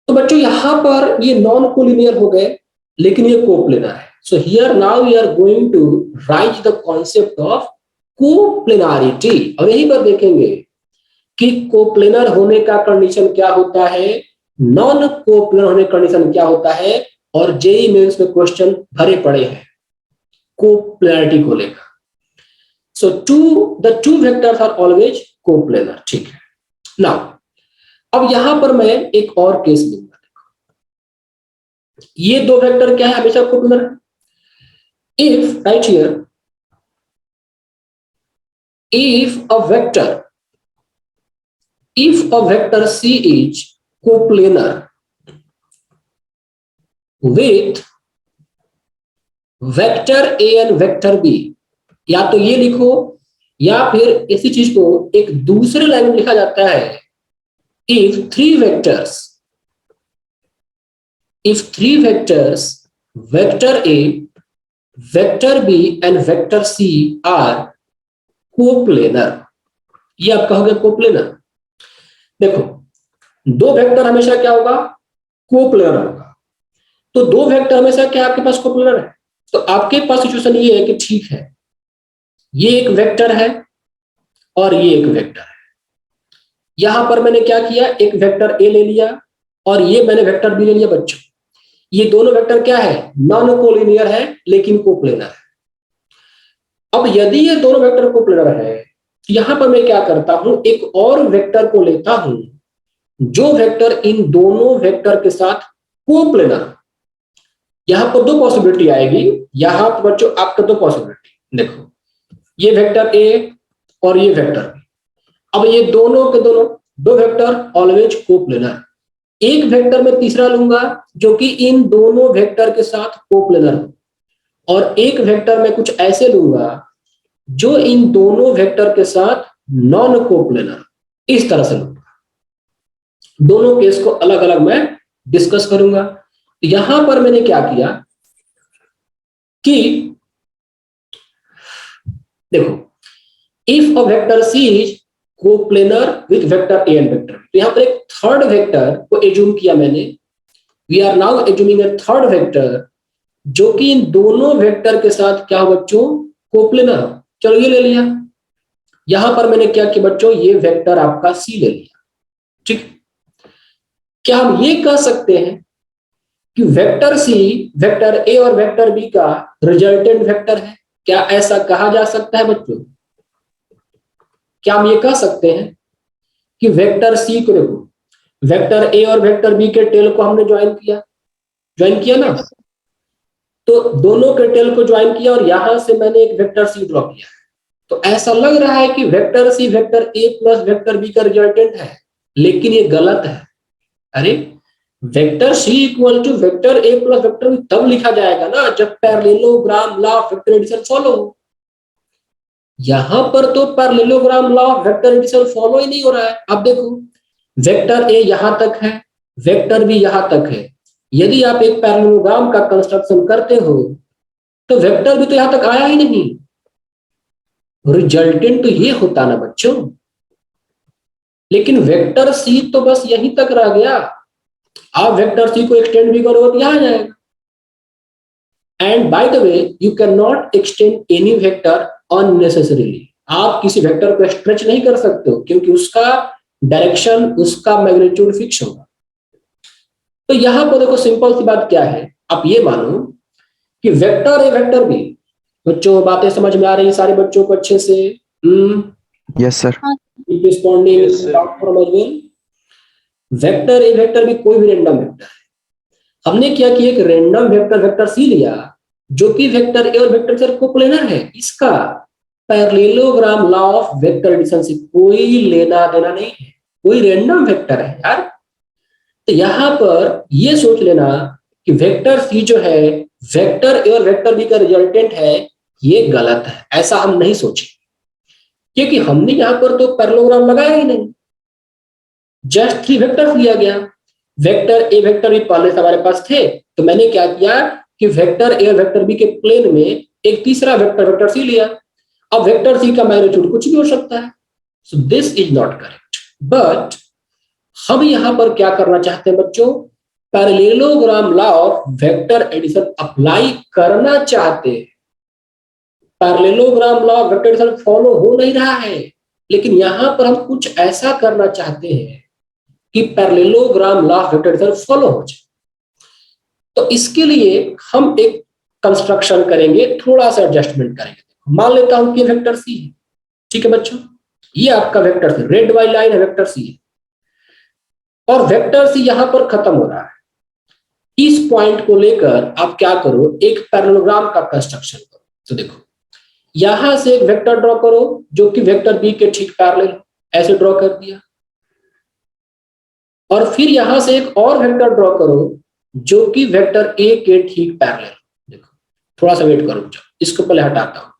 तो बच्चों यहां पर ये नॉन कोलिनियर हो गए, लेकिन ये कोप्लेनर है। So here now we are going to write the concept of coplanarity. और यहीं पर देखेंगे कि कोप्लेनर होने का कंडीशन क्या होता है, नॉन कोप्लेनर होने का कंडीशन क्या होता है, और जेईई मेंस में क्वेश्चन भरे पड़े हैं कोप्लेनारिटी को लेकर। So the two vectors are always coplanar. ठीक है, नाउ अब यहां पर मैं एक और केस लूंगा। ये दो वेक्टर क्या है, हमेशा कोप्लेनर है। If right here, if a vector C is coplanar with vector A and vector B, या तो ये लिखो या फिर इसी चीज को एक दूसरे लाइन में लिखा जाता है, if three vectors vector A, vector B and vector C are coplanar, ये आप कहोगे कोप्लेनर। देखो दो वेक्टर हमेशा क्या होगा, कोप्लेनर होगा। तो दो वेक्टर हमेशा क्या आपके पास कोप्लेनर है, तो आपके पास सिचुएशन ये है कि ठीक है, ये एक वेक्टर है और ये एक वेक्टर है। यहां पर मैंने क्या किया, एक वेक्टर ए ले लिया और ये मैंने वेक्टर बी ले लिया। बच्चों ये दोनों वेक्टर क्या है, नॉन कोलिनियर है लेकिन कोप्लेनर है। अब यदि ये दोनों वेक्टर कोप्लेनर है, यहां पर मैं क्या करता हूं, एक और वेक्टर को लेता हूं जो वेक्टर इन दोनों वेक्टर के साथ कोप्लेनर। यहां पर दो पॉसिबिलिटी आएगी, यहां पर बच्चों आपका दो पॉसिबिलिटी देखो, ये वेक्टर ए और ये वेक्टर बी। अब ये दोनों के दोनों दो वेक्टर ऑलवेज कोप्लेनर। एक वेक्टर में तीसरा लूंगा जो कि इन दोनों वेक्टर के साथ कोप्लेनर हो, और एक वेक्टर में कुछ ऐसे लूंगा जो इन दोनों वेक्टर के साथ नॉन कोप्लेनर। इस तरह से लूंगा, दोनों केस को अलग अलग मैं डिस्कस करूंगा। यहां पर मैंने क्या किया कि देखो, if a vector C is coplanar with vector A and vector B, तो यहां पर एक थर्ड वेक्टर को एज्यूम किया मैंने। We are now assuming a third vector जो कि इन दोनों वेक्टर के साथ क्या हो बच्चों, कोप्लेनर। चलो ये ले लिया। यहां पर मैंने क्या किया बच्चों, ये वेक्टर आपका सी ले लिया। ठीक, क्या हम ये कह सकते हैं कि वेक्टर सी वेक्टर ए और वेक्टर बी का रिजल्टेंट वेक्टर है? क्या ऐसा कहा जा सकता है बच्चों? क्या हम ये कह सकते हैं कि वेक्टर सी को देखो, वेक्टर ए और वेक्टर बी के टेल को हमने ज्वाइन किया ना, तो दोनों के टेल को ज्वाइन किया और यहां से मैंने एक वेक्टर सी ड्रॉ किया। तो ऐसा लग रहा है कि वेक्टर सी वेक्टर ए प्लस वेक्टर बी का रिजल्टेंट है, लेकिन ये गलत है। अरे vector C equal to vector A plus vector b तब लिखा जाएगा ना जब parallelogram law of vector addition follow हो। यहां पर तो parallelogram law of vector addition follow ही नहीं हो रहा है। अब देखो, वेक्टर ए यहां तक है, वेक्टर बी यहां तक है। यदि आप एक पैरेललोग्राम का कंस्ट्रक्शन करते हो तो वेक्टर भी तो यहां तक आया ही नहीं, रिजल्टेंट तो ये होता ना बच्चों। लेकिन वेक्टर सी तो बस यहीं तक रह गया, आप वेक्टर सी को एक्सटेंड भी करोगे तो यहां जाएगा। And by the way you can not extend any vector unnecessarily. आप किसी वेक्टर को स्ट्रेच नहीं कर सकते हो क्योंकि उसका डायरेक्शन, उसका मैग्नीट्यूड फिक्स होगा। तो यहां पर देखो सिंपल सी बात क्या है, आप ये मानो कि वेक्टर ए वेक्टर बी, बच्चों बातें समझ में आ रही है सारे बच्चों को अच्छे से? Yes sir. रिस्पॉन्डिंग वेक्टर ए वेक्टर बी कोई भी रैंडम वेक्टर है। हमने क्या किया, एक रैंडम वेक्टर वेक्टर सी लिया जो कि वेक्टर ए और वेक्टर सी कोप्लेनर है। इसका parallelogram law of vector addition से कोई लेना देना नहीं है, कोई रैंडम वेक्टर है यार। तो यहां पर ये सोच लेना कि वेक्टर सी जो है वेक्टर ए और वेक्टर बी का रिजल्टेंट है, ये गलत है। ऐसा हम नहीं सोचे क्योंकि हमने यहां पर तो पैरेललोग्राम लगाया ही नहीं। जस्ट 3 वेक्टर्स लिया गया। वेक्टर ए वेक्टर बी पहले से हमारे पास थे, तो मैंने क्या किया कि वेक्टर ए और वेक्टर बी के प्लेन में एक तीसरा वेक्टर वेक्टर सी लिया। अब वेक्टर सी का मैग्नीट्यूड कुछ भी हो सकता है, so this is not correct. But हम यहां पर क्या करना चाहते हैं बच्चों, parallelogram law of vector addition apply करना चाहते हैं। Parallelogram law of vector addition follow हो नहीं रहा है, लेकिन यहां पर हम कुछ ऐसा करना चाहते हैं कि parallelogram law of vector addition follow हो जाए। तो इसके लिए हम एक कंस्ट्रक्शन करेंगे, थोड़ा सा एडजस्टमेंट करेंगे। मान लेता हूं कि वेक्टर सी है, ठीक है बच्चों, ये आपका वेक्टर सी, रेड वाली लाइन है वेक्टर सी है, और वेक्टर सी यहां पर खत्म हो रहा है। इस पॉइंट को लेकर आप क्या करो, एक पैरेललोग्राम का कंस्ट्रक्शन करो। तो देखो यहां से एक वेक्टर ड्रॉ करो जो कि वेक्टर बी के ठीक पैरेलल, ऐसे ड्रॉ कर दिया। और फिर यहां से एक और वेक्टर ड्रॉ करो जो कि वेक्टर ए के ठीक पैरेलल। देखो थोड़ा सा वेट करो, इसको पहले हटाता हूं।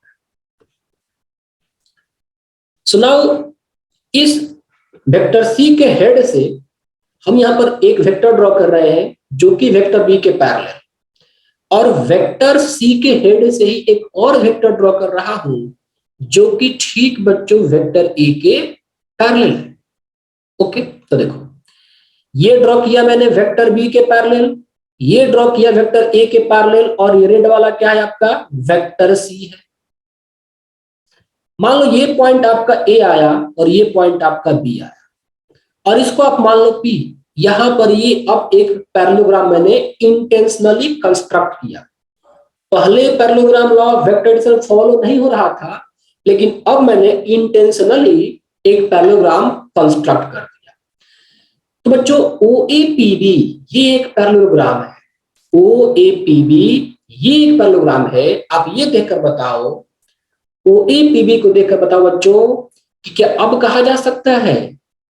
सो नाउ इस वेक्टर सी के हेड से हम यहां पर एक वेक्टर ड्रॉ कर रहे हैं जो कि वेक्टर बी के पैरेलल, और वेक्टर सी के हेड से ही एक और वेक्टर ड्रॉ कर रहा हूं जो कि ठीक बच्चों वेक्टर ए के पैरेलल है। ओके, तो देखो ये ड्रॉ किया मैंने वेक्टर बी के पैरेलल, ये ड्रॉ किया वेक्टर ए के पैरेलल, और ये रेड वाला क्या है आपका वेक्टर सी है। मान लो ये पॉइंट आपका ए आया और ये पॉइंट आपका बी आया, और इसको आप मान लो पी। यहां पर ये अब एक पैरेललोग्राम मैंने इंटेंशनली कंस्ट्रक्ट किया। पहले parallelogram law of vector addition follow नहीं हो रहा था, लेकिन अब मैंने इंटेंशनली एक पैरेललोग्राम कंस्ट्रक्ट कर दिया। तो बच्चों OAPB ये एक पैरेललोग्राम है, OAPB ये एक पैरेललोग्राम है। आप ये देखकर बताओ, OAPB को देखकर बताओ बच्चों कि क्या अब कहा जा सकता है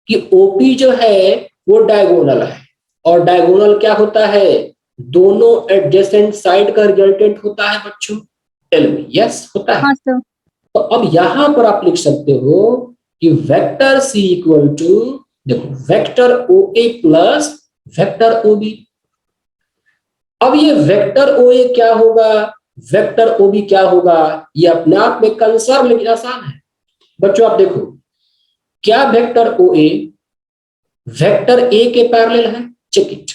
कि OP जो है वो डायगोनल है, और डायगोनल क्या होता है, दोनों एडजेसेंट साइड का रिजल्टेंट होता है बच्चों। टेल मी, यस होता है। हाँ सर। तो अब यहां पर आप लिख सकते हो कि वेक्टर सी इक्वल टू, देखो vector OA plus vector OB। अब ये वेक्टर OA क्या होगा, वेक्टर OB क्या होगा, ये अपने आप में कंसर्व लेकिन आसान है। बच्चों आप देखो, क्या वेक्टर OA वेक्टर ए के पैरेलल है, चेक इट।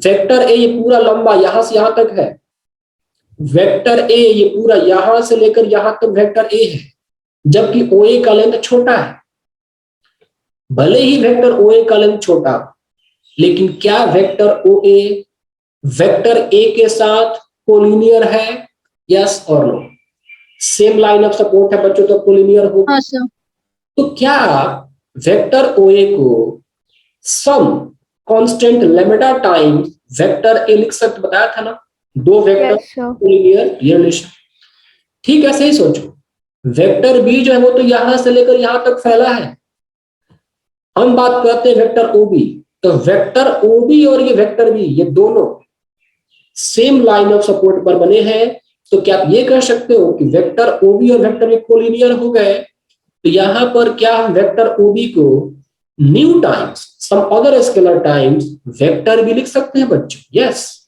वेक्टर ए ये पूरा लंबा यहां से यहां तक है, वेक्टर ए ये पूरा यहां से लेकर यहां तक वेक्टर ए है, जबकि OA का लेंथ छोटा है। भले ही वेक्टर OA का लेंथ छोटा, लेकिन क्या वेक्टर OA वेक्टर ए के साथ कोलिनियर है, यस और no. Same line of support है बच्चों, तो कोलिनियर होगा। हाँ सर। तो क्या वेक्टर OA को some constant lambda times vector A लिख सकते, बताया था ना, दो वेक्टर कोलिनियर रिलेशन। ठीक ऐसे ही सोचो, वेक्टर बी जो है वो तो यहां से लेकर यहां तक फैला है। हम बात करते हैं वेक्टर OB, तो वेक्टर OB और ये वेक्टर बी ये दोनों सेम लाइन ऑफ सपोर्ट पर बने हैं। तो क्या आप ये कह सकते हो कि वेक्टर OB और वेक्टर बी कोलिनियर हो गए? तो यहां पर क्या हम वेक्टर OB को mu times some other scalar times vector भी लिख सकते हैं बच्चों, यस।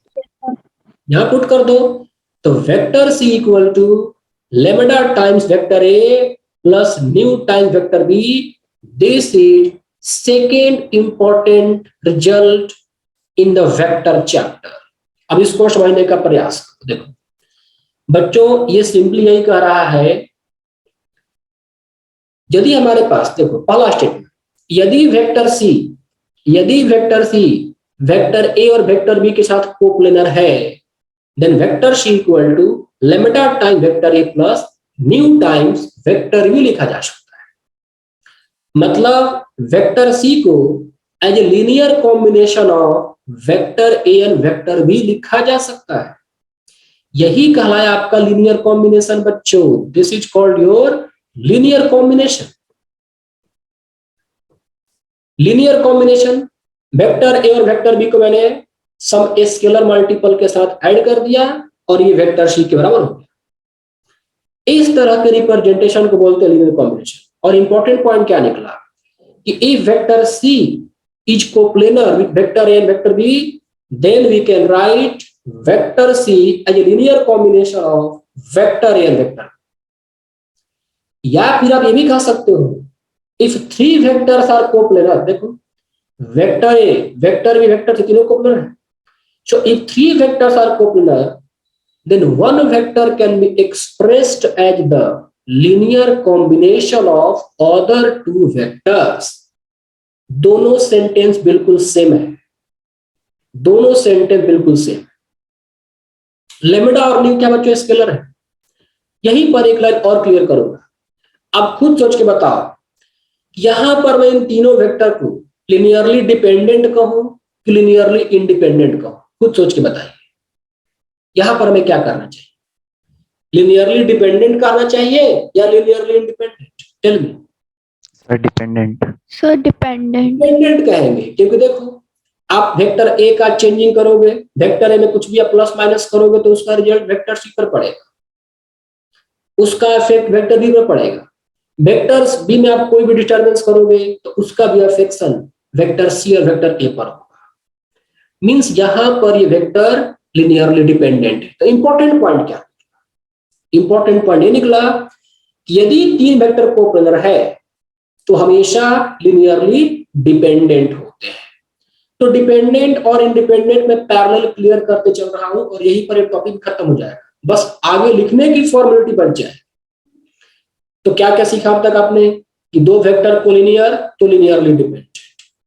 यहां पुट कर दो, तो vector C equal to lambda times vector A plus mu times vector B. This is second important result in the vector chapter. अब इसको समझने का प्रयास करो। देखो बच्चों, ये सिंपली यही कह रहा है, यदि हमारे पास, देखो पहला स्टेटमेंट, यदि वेक्टर सी वेक्टर ए और वेक्टर बी के साथ कोप्लेनर है, then vector C equal to lambda time vector A plus mu times vector B लिखा जा सकता है। मतलब वेक्टर सी को as a linear combination of vector A and vector B लिखा जा सकता है। यही कहलाया आपका लीनियर कॉम्बिनेशन बच्चों। This is called your linear combination. Linear combination, vector A और वेक्टर बी को मैंने सम स्केलर मल्टीपल के साथ ऐड कर दिया और ये वेक्टर सी के बराबर हो गया। इस तरह के रिप्रेजेंटेशन को बोलते हैं लीनियर कॉम्बिनेशन। और इंपॉर्टेंट पॉइंट क्या निकला कि if vector C is coplanar with vector A and vector B, then we can write vector C as a linear combination of vector A and vector B. या फिर आप ये भी कह सकते हो if three vectors are coplanar, देखो vector A, vector B, vector C तीनों कोप्लनर है. So if three vectors are coplanar, then one vector can be expressed as the linear combination of other two vectors. दोनों sentence बिल्कुल same है, दोनों sentence बिल्कुल same. Lambda और new क्या बच्चों स्केलर है. यहीं पर एक लाइन और क्लियर करूंगा, आप खुद सोच के बताओ यहां पर मैं इन तीनों वेक्टर को लिनियरली डिपेंडेंट कहूं कि लिनियरली इंडिपेंडेंट कहूं, खुद सोच के बताइए. यहां पर हमें क्या करना चाहिए, लिनियरली डिपेंडेंट करना चाहिए या linearly independent? Tell me. Sir dependent. Sir dependent. Dependent कहेंगे क्योंकि देखो आप वेक्टर ए का चेंजिंग करोगे, वेक्टर ए में कुछ भी प्लस माइनस करोगे तो उसका रिजल्ट वेक्टर सी पर पड़ेगा, उसका इफेक्ट वेक्टर बी पर पड़ेगा. वेक्टर्स बी में आप कोई भी डिस्टर्बेंस करोगे तो उसका भी अफेक्शन वेक्टर सी और वेक्टर ए पर होगा. मींस यहां पर ये वेक्टर लिनियरली डिपेंडेंट है. तो इंपॉर्टेंट पॉइंट क्या, इंपॉर्टेंट पॉइंट ये निकला कि यदि तीन वेक्टर कोप्लनर है तो हमेशा लिनियरली डिपेंडेंट होते हैं. तो डिपेंडेंट और इंडिपेंडेंट में पैरेलल क्लियर करते चल रहा हूं और यहीं पर एक टॉपिक खत्म हो जाएगा, बस आगे लिखने की फॉर्मेलिटी बच जाए. तो क्या क्या सीखा अब तक आपने कि दो वेक्टर कोलिनियर तो लिनियरली डिपेंडेंट,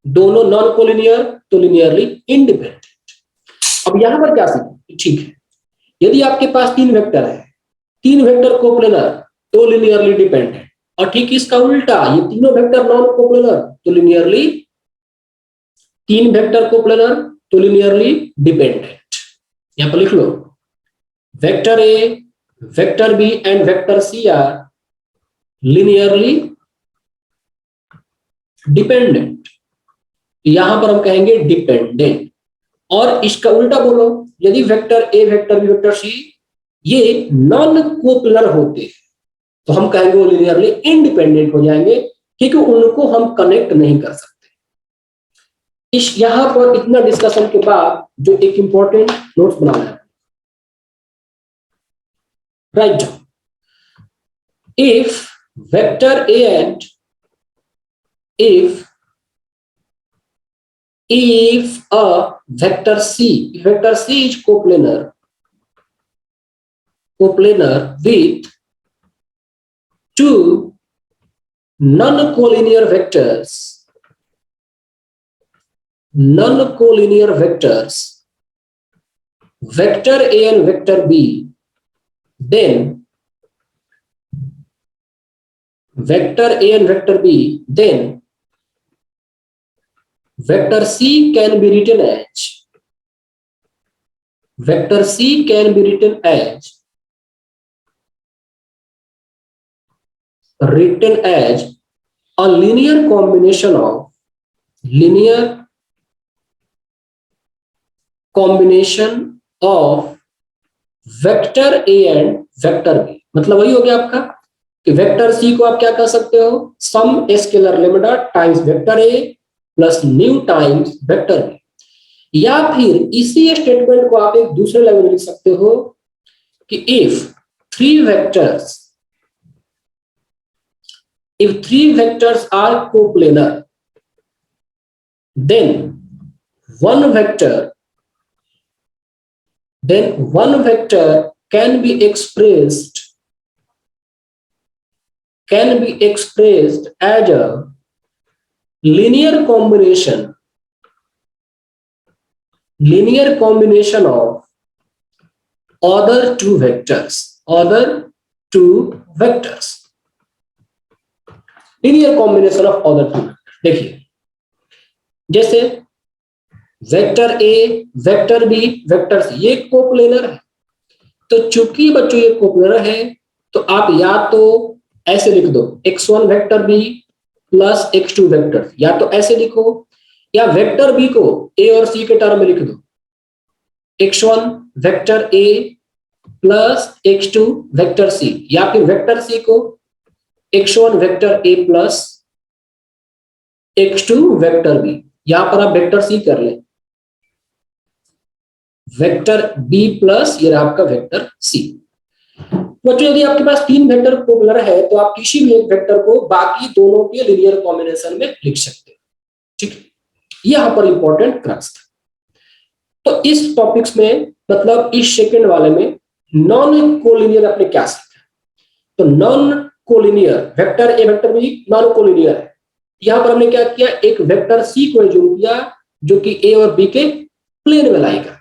दोनों नॉन कोलिनियर तो लिनियरली इंडिपेंडेंट. अब यहां पर क्या सीखा, ठीक है यदि आपके पास तीन वेक्टर है, तीन वेक्टर कोप्लनर तो लिनियरली डिपेंडेंट, और ठीक इसका उल्टा ये तीनों वेक्टर नॉन कोप्लनर तो लिनियरली, तीन वेक्टर कोप्लनर तो लिनियरली डिपेंडेंट. यहां पर लिख लो vector A, vector B and vector C are linearly dependent. यहां पर हम कहेंगे डिपेंडेंट. और इसका उल्टा बोलो, यदि वेक्टर ए, वेक्टर बी, वेक्टर सी ये नॉन कोप्लनर होते हैं तो हम कहेंगे वो लिनियरली इंडिपेंडेंट हो जाएंगे क्योंकि उनको हम कनेक्ट नहीं कर सकते. इस यहां पर इतना डिस्कशन के बाद जो एक इंपॉर्टेंट नोट्स बनाना है, write down. If vector A and if a vector C is coplanar with two non-collinear vectors, vector A and vector B, then vector A and vector B, then vector C can be written as a linear combination of vector A and vector B. मतलब वही हो गया आपका कि vector C को आप क्या कह सकते हो, some scalar lambda times vector ए plus mu times vector B. या फिर इसी स्टेटमेंट को आप एक दूसरे लेवल में लिख सकते हो कि if three vectors are coplanar then one vector can be expressed as a linear combination of other two vectors. Linear combination of other two vectors. देखिए जैसे वेक्टर ए, वेक्टर बी, वेक्टर सी ये coplanar है, तो चूंकि बच्चों ये coplanar है तो आप या तो ऐसे लिख दो x1 vector B plus x2 vector, या तो ऐसे लिखो, या वेक्टर बी को ए और सी के टर्म में लिख दो x1 वेक्टर ए प्लस x2 वेक्टर सी, या फिर वेक्टर सी को x1 वेक्टर ए प्लस x2 वेक्टर बी. यहां पर आप वेक्टर सी कर लें, वेक्टर बी प्लस ये रहा आपका वेक्टर सी। बच्चों यदि आपके पास 3 वेक्टर कोप्लर है तो आप किसी भी एक वेक्टर को बाकी दोनों के लीनियर कॉम्बिनेशन में लिख सकते हैं, ठीक है। यहां पर इंपॉर्टेंट क्रक्स था। तो इस टॉपिक्स में मतलब इस सेकंड वाले में नॉन कोलिनियर आपने क्या सीखा? तो नॉन कोलिनियर वेक्टर ए वेक्टर बी नॉन कोलिनियर है। यहां पर हमने क्या किया, एक वेक्टर सी को एज्यूम किया जो कि ए और बी के प्लेन में लाई करता।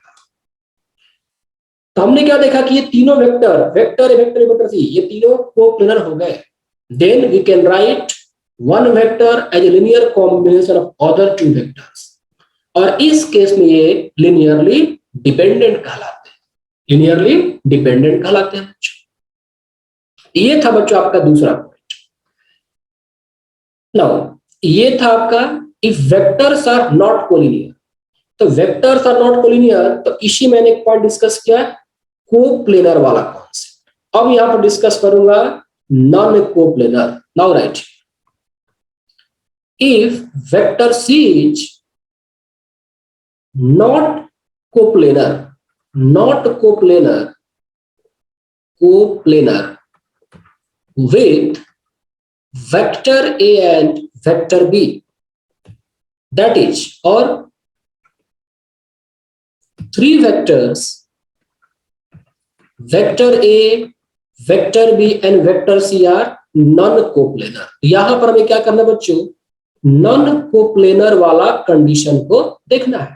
तो हमने क्या देखा कि ये तीनों वेक्टर वेक्टर ए वेक्टर ए वेक्टर सी ये तीनों कोप्लेनर हो गए। Then we can write one vector as a linear combination of other two vectors, और इस केस में ये लिनियरली डिपेंडेंट कहलाते हैं, लिनियरली डिपेंडेंट कहलाते हैं बच्चों। ये था बच्चों आपका दूसरा पॉइंट। नाउ ये था आपका if vectors are not collinear. तो वेक्टर्स आर नॉट कोलिनियर, तो इसी मैंने एक पॉइंट डिस्कस किया कोप्लेनर वाला कॉन्सेप्ट। अब यहां पर डिस्कस करूंगा non coplanar. Now right, if vector C is not coplanar with vector A and vector B, that is, or 3 vectors vector A, vector B and vector C are non-coplanar। यहां पर हमें क्या करना है बच्चों, नॉन कोप्लेनर वाला condition को देखना है।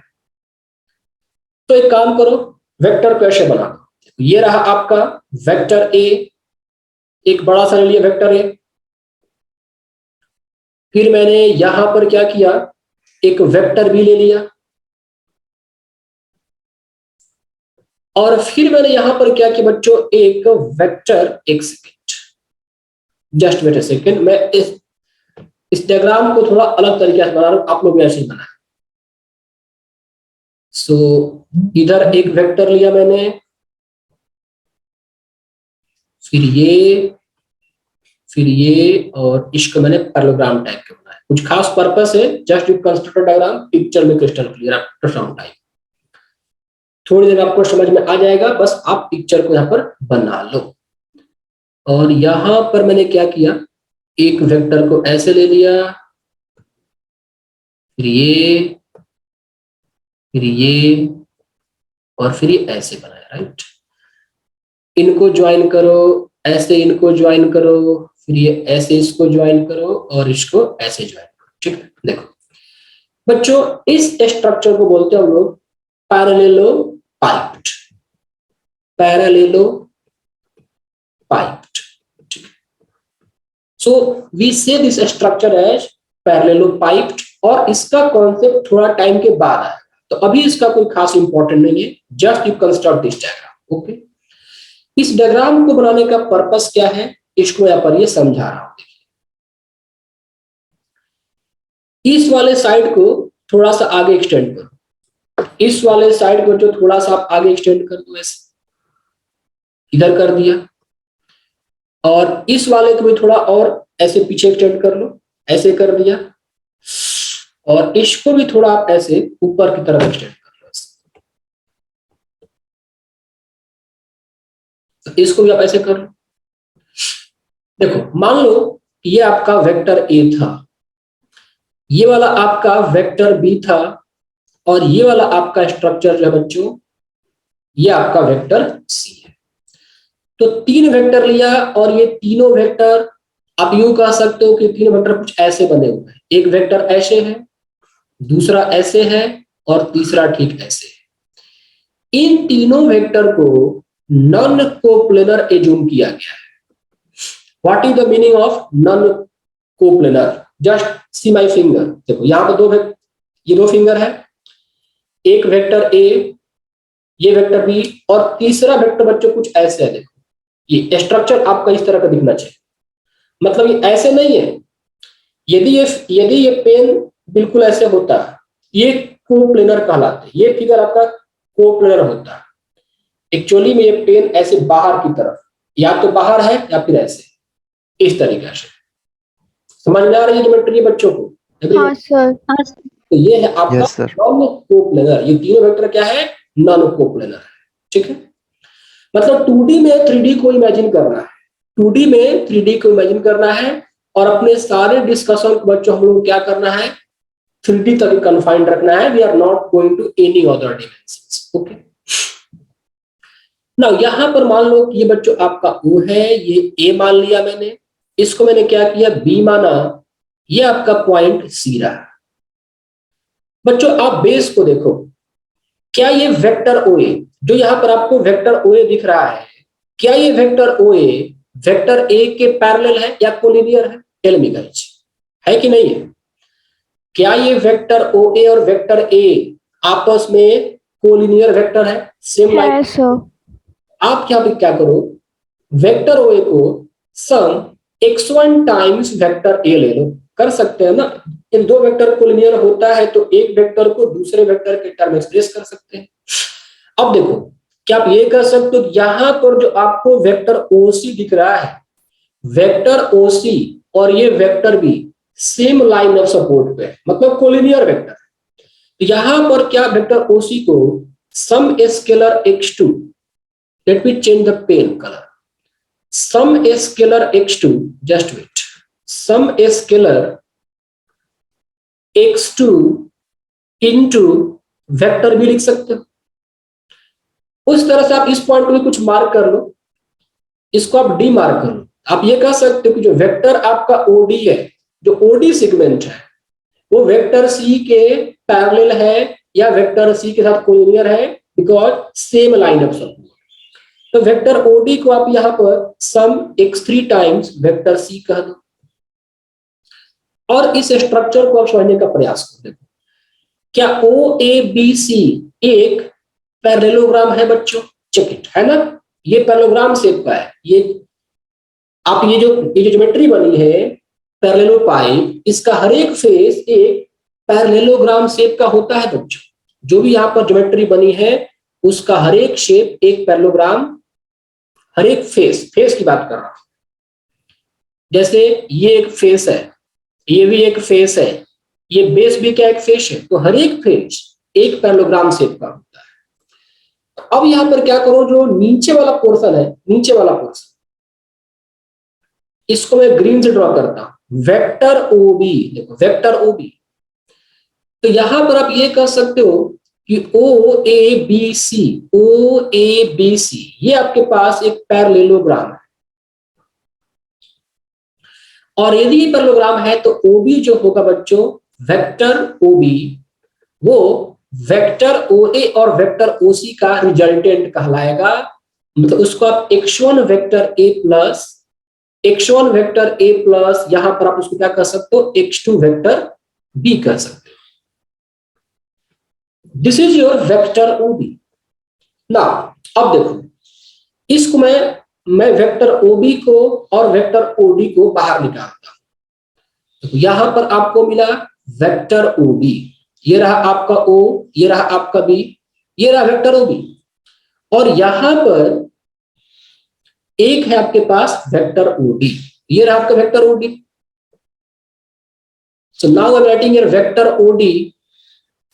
तो एक काम करो, वेक्टर कैसे बना दो। ये रहा आपका वेक्टर ए, एक बड़ा सा ले लिया वेक्टर ए। फिर मैंने यहां पर क्या किया, एक वेक्टर बी ले लिया, और फिर मैंने यहां पर क्या किया बच्चों, एक वेक्टर, एक सेकेंड जस्ट वेट ए सेकेंड, मैं इस डायग्राम को थोड़ा अलग तरीके से बना रहा हूं, आप लोग ऐसे ही बनाए। सो इधर एक वेक्टर लिया मैंने, फिर ये और इसको मैंने पैरेललोग्राम टाइप के बनाया। कुछ खास पर्पस है, just you construct diagram, picture में क्रिस्टल क्लियर अल्ट्रासाउंड टाइप। थोड़ी देर आपको समझ में आ जाएगा, बस आप पिक्चर को यहाँ पर बना लो। और यहां पर मैंने क्या किया, एक वेक्टर को ऐसे ले लिया, फिर ये और फिर ये ऐसे बनाया, राइट। इनको ज्वाइन करो, ऐसे इनको ज्वाइन करो, फिर ये ऐसे इसको ज्वाइन करो और इसको ऐसे ज्वाइन करो, ठीक है। देखो बच्चों, इस स्ट्रक्चर को बोलते हैं हम लोग पैरेललोपाइप्ड, ठीक है। सो वी से दिस स्ट्रक्चर एज पैरेललोपाइप्ड, और इसका कॉन्सेप्ट थोड़ा टाइम के बाद आएगा, तो अभी इसका कोई खास इंपॉर्टेंट नहीं है, just you construct this diagram, okay. इस डायग्राम को बनाने का पर्पस क्या है, इसको यहां पर ये समझा रहा हूं। इस वाले साइड को थोड़ा सा आगे एक्सटेंड करो, इस वाले साइड को जो थोड़ा सा आप आगे एक्सटेंड कर दो, ऐसे इधर कर दिया, और इस वाले को भी थोड़ा और ऐसे पीछे एक्सटेंड कर लो, ऐसे कर दिया, और इसको भी थोड़ा आप ऐसे ऊपर की तरफ एक्सटेंड कर लो, तो इसको भी आप ऐसे कर लो। देखो मान लो ये आपका वेक्टर ए था, ये वाला आपका वेक्टर बी था, और ये वाला आपका स्ट्रक्चर जो है बच्चों, ये आपका वेक्टर सी है। तो 3 वेक्टर लिया, और ये तीनों वेक्टर आप यूं कह सकते हो कि 3 वेक्टर कुछ ऐसे बने हुए हैं। एक वेक्टर ऐसे है, दूसरा ऐसे है, और तीसरा ठीक ऐसे है। इन तीनों वेक्टर को नॉन कोप्लेनर एज्यूम किया गया है। What is the meaning of non coplanar? Just see my finger, देखो यहाँ पर ये 2 फिंगर है, एक वेक्टर ए, ये वेक्टर बी, और तीसरा वेक्टर बच्चों कुछ ऐसे है। देखो ये स्ट्रक्चर आपका इस तरह का दिखना चाहिए, मतलब ये ऐसे नहीं है। यदि ये पेन बिल्कुल ऐसे होता, ये कोप्लेनर कहलाते हैं, ये फिगर आपका कोप्लेनर होता है। एक्चुअली में ये पेन ऐसे बाहर की तरफ, या तो बाहर है या फिर ऐसे, इस तरीके से। समझ में आ रही है ज्योमेट्री बच्चों को? हाँ सर। तो ये है आपका Yes, sir. Non coplanar. ये तीनों वेक्टर क्या है? नॉन कोप्लेनर है। ठीक है, मतलब 2D में 3D को इमेजिन करना है, 2D में 3D को इमेजिन करना है, और अपने सारे डिस्कशन को बच्चों हम लोग क्या करना है? 3D तक कन्फाइंड रखना है। We are not going to any other dimensions. Okay, now यहां पर मान लो कि ये बच्चों आपका O है, ये A मान लिया मैंने, इसको मैंने क्या किया? B माना, ये आपका पॉइंट C रहा। बच्चों आप बेस को देखो, क्या ये वेक्टर OA जो यहां पर आपको वेक्टर OA दिख रहा है, क्या ये वेक्टर OA वेक्टर A के पैरेलल है या कोलिनियर है? टेल मी गाइस, है कि नहीं है? क्या ये वेक्टर OA और वेक्टर A आपस में कोलिनियर वेक्टर है? Same line. है सर। आप क्या करो, वेक्टर OA को सम x1 टाइम्स वेक्टर A ले लो, कर सकते हैं ना? इन दो वेक्टर कोलिनियर होता है तो एक वेक्टर को दूसरे वेक्टर के टर्म एक्सप्रेस कर सकते हैं। अब देखो, क्या आप ये कर सकते हो? यहां पर जो आपको वेक्टर OC दिख रहा है, वेक्टर OC और ये vector B same line of support पे, मतलब कोलिनियर वेक्टर। तो यहां पर क्या वेक्टर OC को some scalar x2, let me change the pen color, sum scalar x2, just wait, sum scalar x2 into vector भी लिख सकते हो। उस तरह से आप इस पॉइंट को भी कुछ मार्क कर लो, इसको आप डी मार्क कर लो। आप ये कह सकते हो कि जो वेक्टर आपका OD है, जो OD सेगमेंट है, वो वेक्टर C के पैरेलल है या वेक्टर C के साथ कोलिनियर है, because same line of support. तो वेक्टर OD को आप यहां पर सम x3 टाइम्स वेक्टर C कह दो, और इस स्ट्रक्चर को आप समझने का प्रयास करो। देखो, क्या OABC एक पैरेललोग्राम है बच्चों? चेक इट, है ना? ये पैरेललोग्राम शेप का है। ये आप ये जो ज्योमेट्री बनी है पैरेललोपाइप, इसका हर एक फेस एक पैरेललोग्राम शेप का होता है बच्चों। जो भी यहाँ पर ज्योमेट्री बनी है उसका हर एक शेप एक पैरेललोग्राम, हर एक फेस की बात कर रहा हूं। जैसे ये एक फेस है, ये भी एक फेस है, ये बेस भी क्या एक फेस है, तो हर एक फेस एक पैरेललोग्राम शेप का होता है। अब यहां पर क्या करो, जो नीचे वाला पोर्शन है, नीचे वाला पोर्शन, इसको मैं ग्रीन से ड्रॉ करता हूं, वेक्टर OB। देखो वेक्टर OB, तो यहां पर आप ये कह सकते हो कि OABC ये आपके पास एक पैरेललोग्राम है, और यदि ये पैरेललोग्राम है तो OB जो होगा बच्चों, वेक्टर OB, वो वेक्टर OA और वेक्टर OC का रिजल्टेंट कहलाएगा। मतलब उसको आप x1 वेक्टर A प्लस यहां पर आप उसको क्या कर सकते हो, x2 वेक्टर B कर सकते हो। This is your vector OB। ना अब देखो, इसको मैं वेक्टर OB को और वेक्टर OD को बाहर निकालता हूं। तो यहां पर आपको मिला वेक्टर OB, ये रहा आपका O, ये रहा आपका B, ये रहा वेक्टर OB, और यहां पर एक है आपके पास वेक्टर OD, ये रहा आपका vector OD। So now I am writing your vector OD।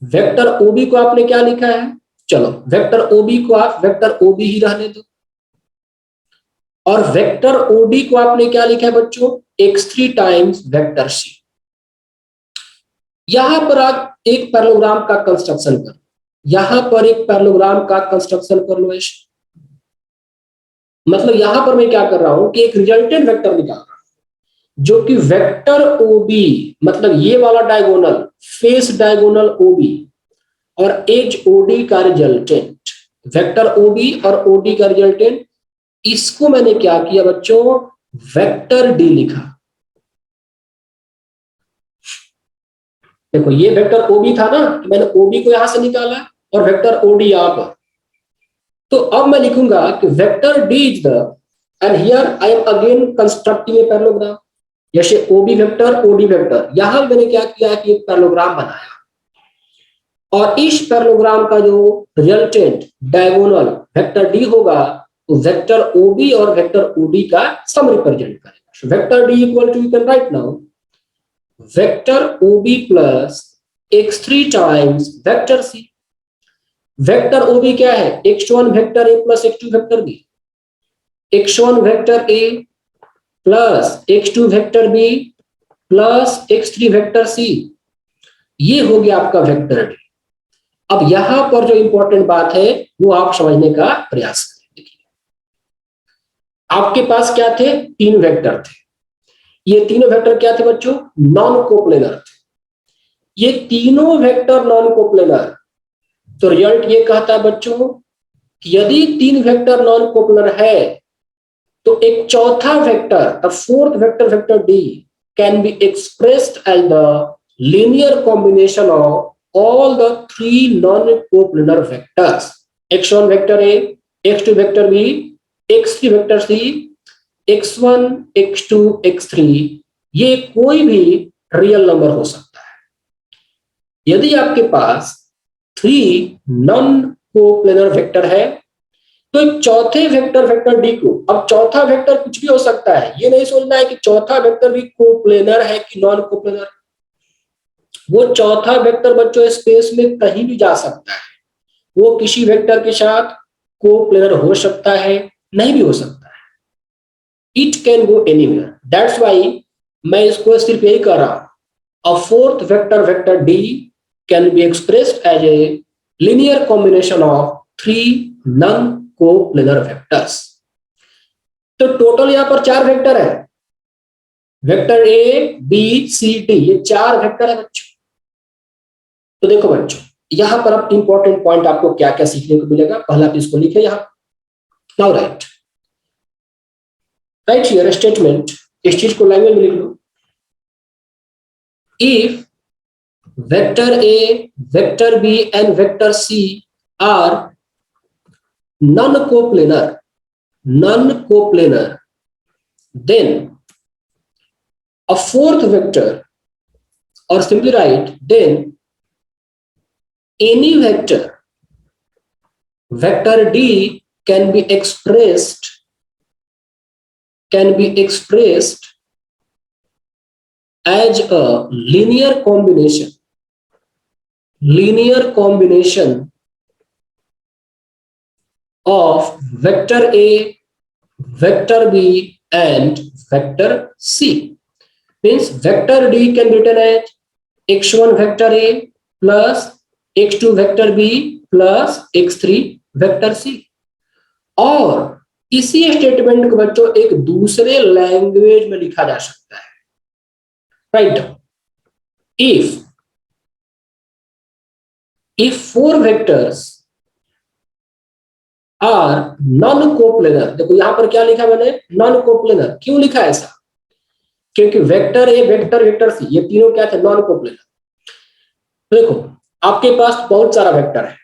Vector OB को आपने क्या लिखा है? चलो वेक्टर OB को आप वेक्टर OB ही रहने दो, और वेक्टर OD को आपने क्या लिखा है बच्चों? x3 times vector C। यहां पर आप एक पैरेललोग्राम का कंस्ट्रक्शन कर, यहां पर एक पैरेललोग्राम का कंस्ट्रक्शन कर लो। मतलब यहां पर मैं क्या कर रहा हूं कि एक रिजल्टेंट वेक्टर निकाल रहा हूं, जो कि वेक्टर OB, मतलब ये वाला डायगोनल, फेस डायगोनल OB और एज OD का रिजल्टेंट, वेक्टर OB और OD का रिजल्टेंट, इसको मैंने क्या किया बच्चों? वेक्टर D लिखा। देखो ये वेक्टर OB था ना, तो मैंने OB को यहां से निकाला और वेक्टर OD यहां पर। तो अब मैं लिखूंगा कि vector D is the, and here I am again constructing a parallelogram. जैसे OB वेक्टर OD वेक्टर, यहां मैंने क्या किया कि एक पैरेललोग्राम बनाया, और इस पैरेललोग्राम का जो रिजल्टेंट डायगोनल वेक्टर D होगा, तो वेक्टर OB और वेक्टर OD का सम रिप्रेजेंट करेगा। Vector D equal to, you can write now, vector OB plus x3 times vector c। Vector O भी क्या है, x1 vector a plus x2 vector b, x1 vector a plus x2 vector b plus x3 vector c, ये हो गया आपका vector D. अब यहां पर जो इंपॉर्टेंट बात है वो आप समझने का प्रयास करें। देखिए आपके पास क्या थे, तीन वेक्टर थे। ये तीनों वेक्टर क्या थे बच्चों, नॉन कोप्लेनर थे। ये तीनों वेक्टर नॉन कोप्लेनर, तो रिजल्ट ये कहता है बच्चों कि यदि तीन वेक्टर नॉन कोप्लेनर है तो एक चौथा vector, the fourth vector, vector D, can be expressed as the linear combination of all the three non-coplanar vectors, x1 vector a, x2 vector b, x3 vector c, x1 x2 x3, ये कोई भी real number हो सकता है। यदि आपके पास three non coplanar vector है तो एक चौथे वेक्टर, वेक्टर डी को, अब चौथा वेक्टर कुछ भी हो सकता है, ये नहीं सोचना है कि चौथा वेक्टर भी कोप्लेनर है कि नॉन कोप्लेनर। वो चौथा वेक्टर बच्चों स्पेस में कहीं भी जा सकता है, वो किसी वेक्टर के साथ कोप्लेनर हो सकता है, नहीं भी हो सकता है, it can go anywhere. That's why मैं इसको सिर्फ यही कह रहा हूं, a fourth vector, vector D, can be expressed as a linear combination of three non-coplanar vectors। तो टोटल यहां पर चार वेक्टर है, vector A B C D, ये चार वेक्टर है बच्चों। तो देखो बच्चों यहां पर अब इंपॉर्टेंट पॉइंट आपको क्या क्या सीखने को मिलेगा, पहला आप इसको लिखे यहां। नाउ राइट हियर स्टेटमेंट, इस चीज को लैंग्वेज में लिख लो। If vector A, vector B and vector C are non-coplanar, then a fourth vector, or simply write, then any vector, vector D can be expressed as a linear combination of vector A, vector B and vector C। Means vector D can be written as x1 vector A plus x2 vector B plus x3 vector C। और इसी statement को बच्चों एक दूसरे language में लिखा जा सकता है। Right, if four vectors are non-coplanar, देखो यहां पर क्या लिखा मैंने, non-coplanar। क्यों लिखा ऐसा, क्योंकि वेक्टर ए, वेक्टर, वेक्टर सी, ये तीनों क्या थे, non-coplanar। देखो आपके पास बहुत सारा वेक्टर है,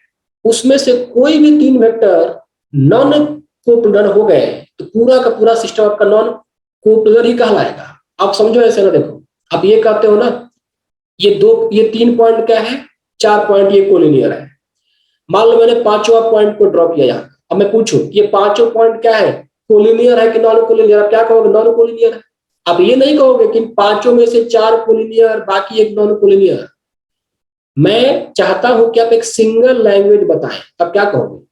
उसमें से कोई भी तीन वेक्टर नॉन कोप्लेनर हो गए तो पूरा का पूरा सिस्टम आपका नॉन कोप्लेनर ही कहलाएगा। आप समझो ऐसे ना, देखो आप ये कहते हो ना, ये तीन पॉइंट क्या है, चार पॉइंट ये कोलिनियर है। मान लो मैंने पांचवा पॉइंट को ड्रॉ किया यहाँ, अब मैं पूछूं ये पांचों पॉइंट क्या है, कोलिनियर है कि नॉन कोलिनियर, आप क्या कहोगे, नॉन कोलिनियर है। आप ये नहीं कहोगे कि पांचों में से चार कोलिनियर बाकी एक नॉन कोलिनियर। मैं चाहता हूं कि आप एक सिंगल लैंग्वेज बताएं, अब क्या कहोगे,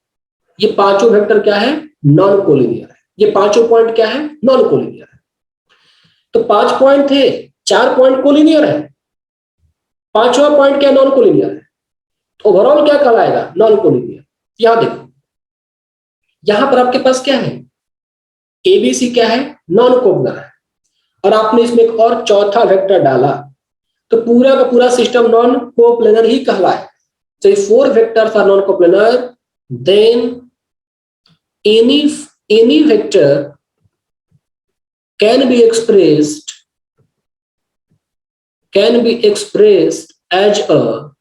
ये पांचों वेक्टर क्या है, नॉन कोलिनियर है, ये पांचों पॉइंट क्या है, नॉन कोलिनियर है। तो पांच पॉइंट थे, चार पॉइंट कोलिनियर है, पांचवा पॉइंट क्या, नॉन कोलिनियर है, तो ओवरऑल क्या कहलाएगा, नॉन कोलिनियर। यहां देखो, यहां पर आपके पास क्या है, एबीसी क्या है, नॉन कोप्लेनर है, और आपने इसमें एक और चौथा वेक्टर डाला तो पूरा का पूरा सिस्टम नॉन कोप्लेनर ही कहलाए। So if four vectors are non-coplanar, then any vector can be expressed as a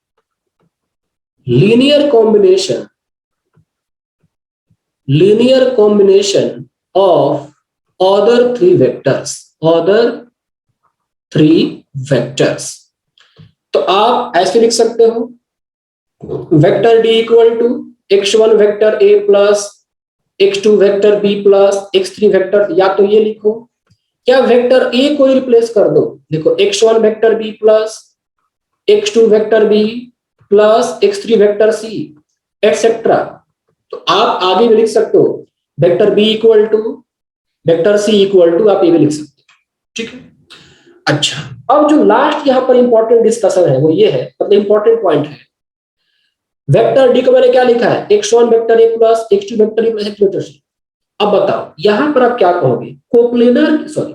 linear combination of other three vectors। तो आप ऐसे लिख सकते हो, vector D equal to x1 vector a plus x2 vector b plus x3 vector, या तो ये लिखो, क्या वेक्टर a को रिप्लेस कर दो, देखो x1 vector b plus x2 vector B plus x3 vector C etcetera. तो आप आगे भी लिख सकते हो vector B equal to vector C equal to, आप ये भी लिख सकते हो, ठीक है। अच्छा, अब जो लास्ट यहाँ पर इंपॉर्टेंट डिस्कशन है वो ये है, मतलब इंपॉर्टेंट पॉइंट है, वेक्टर डी को मैंने क्या लिखा है, x1 वेक्टर ए प्लस x2 वेक्टर ए प्लस x वेक्टर सी। अब बताओ यहां पर आप क्या कहोगे, कोप्लेनर सॉरी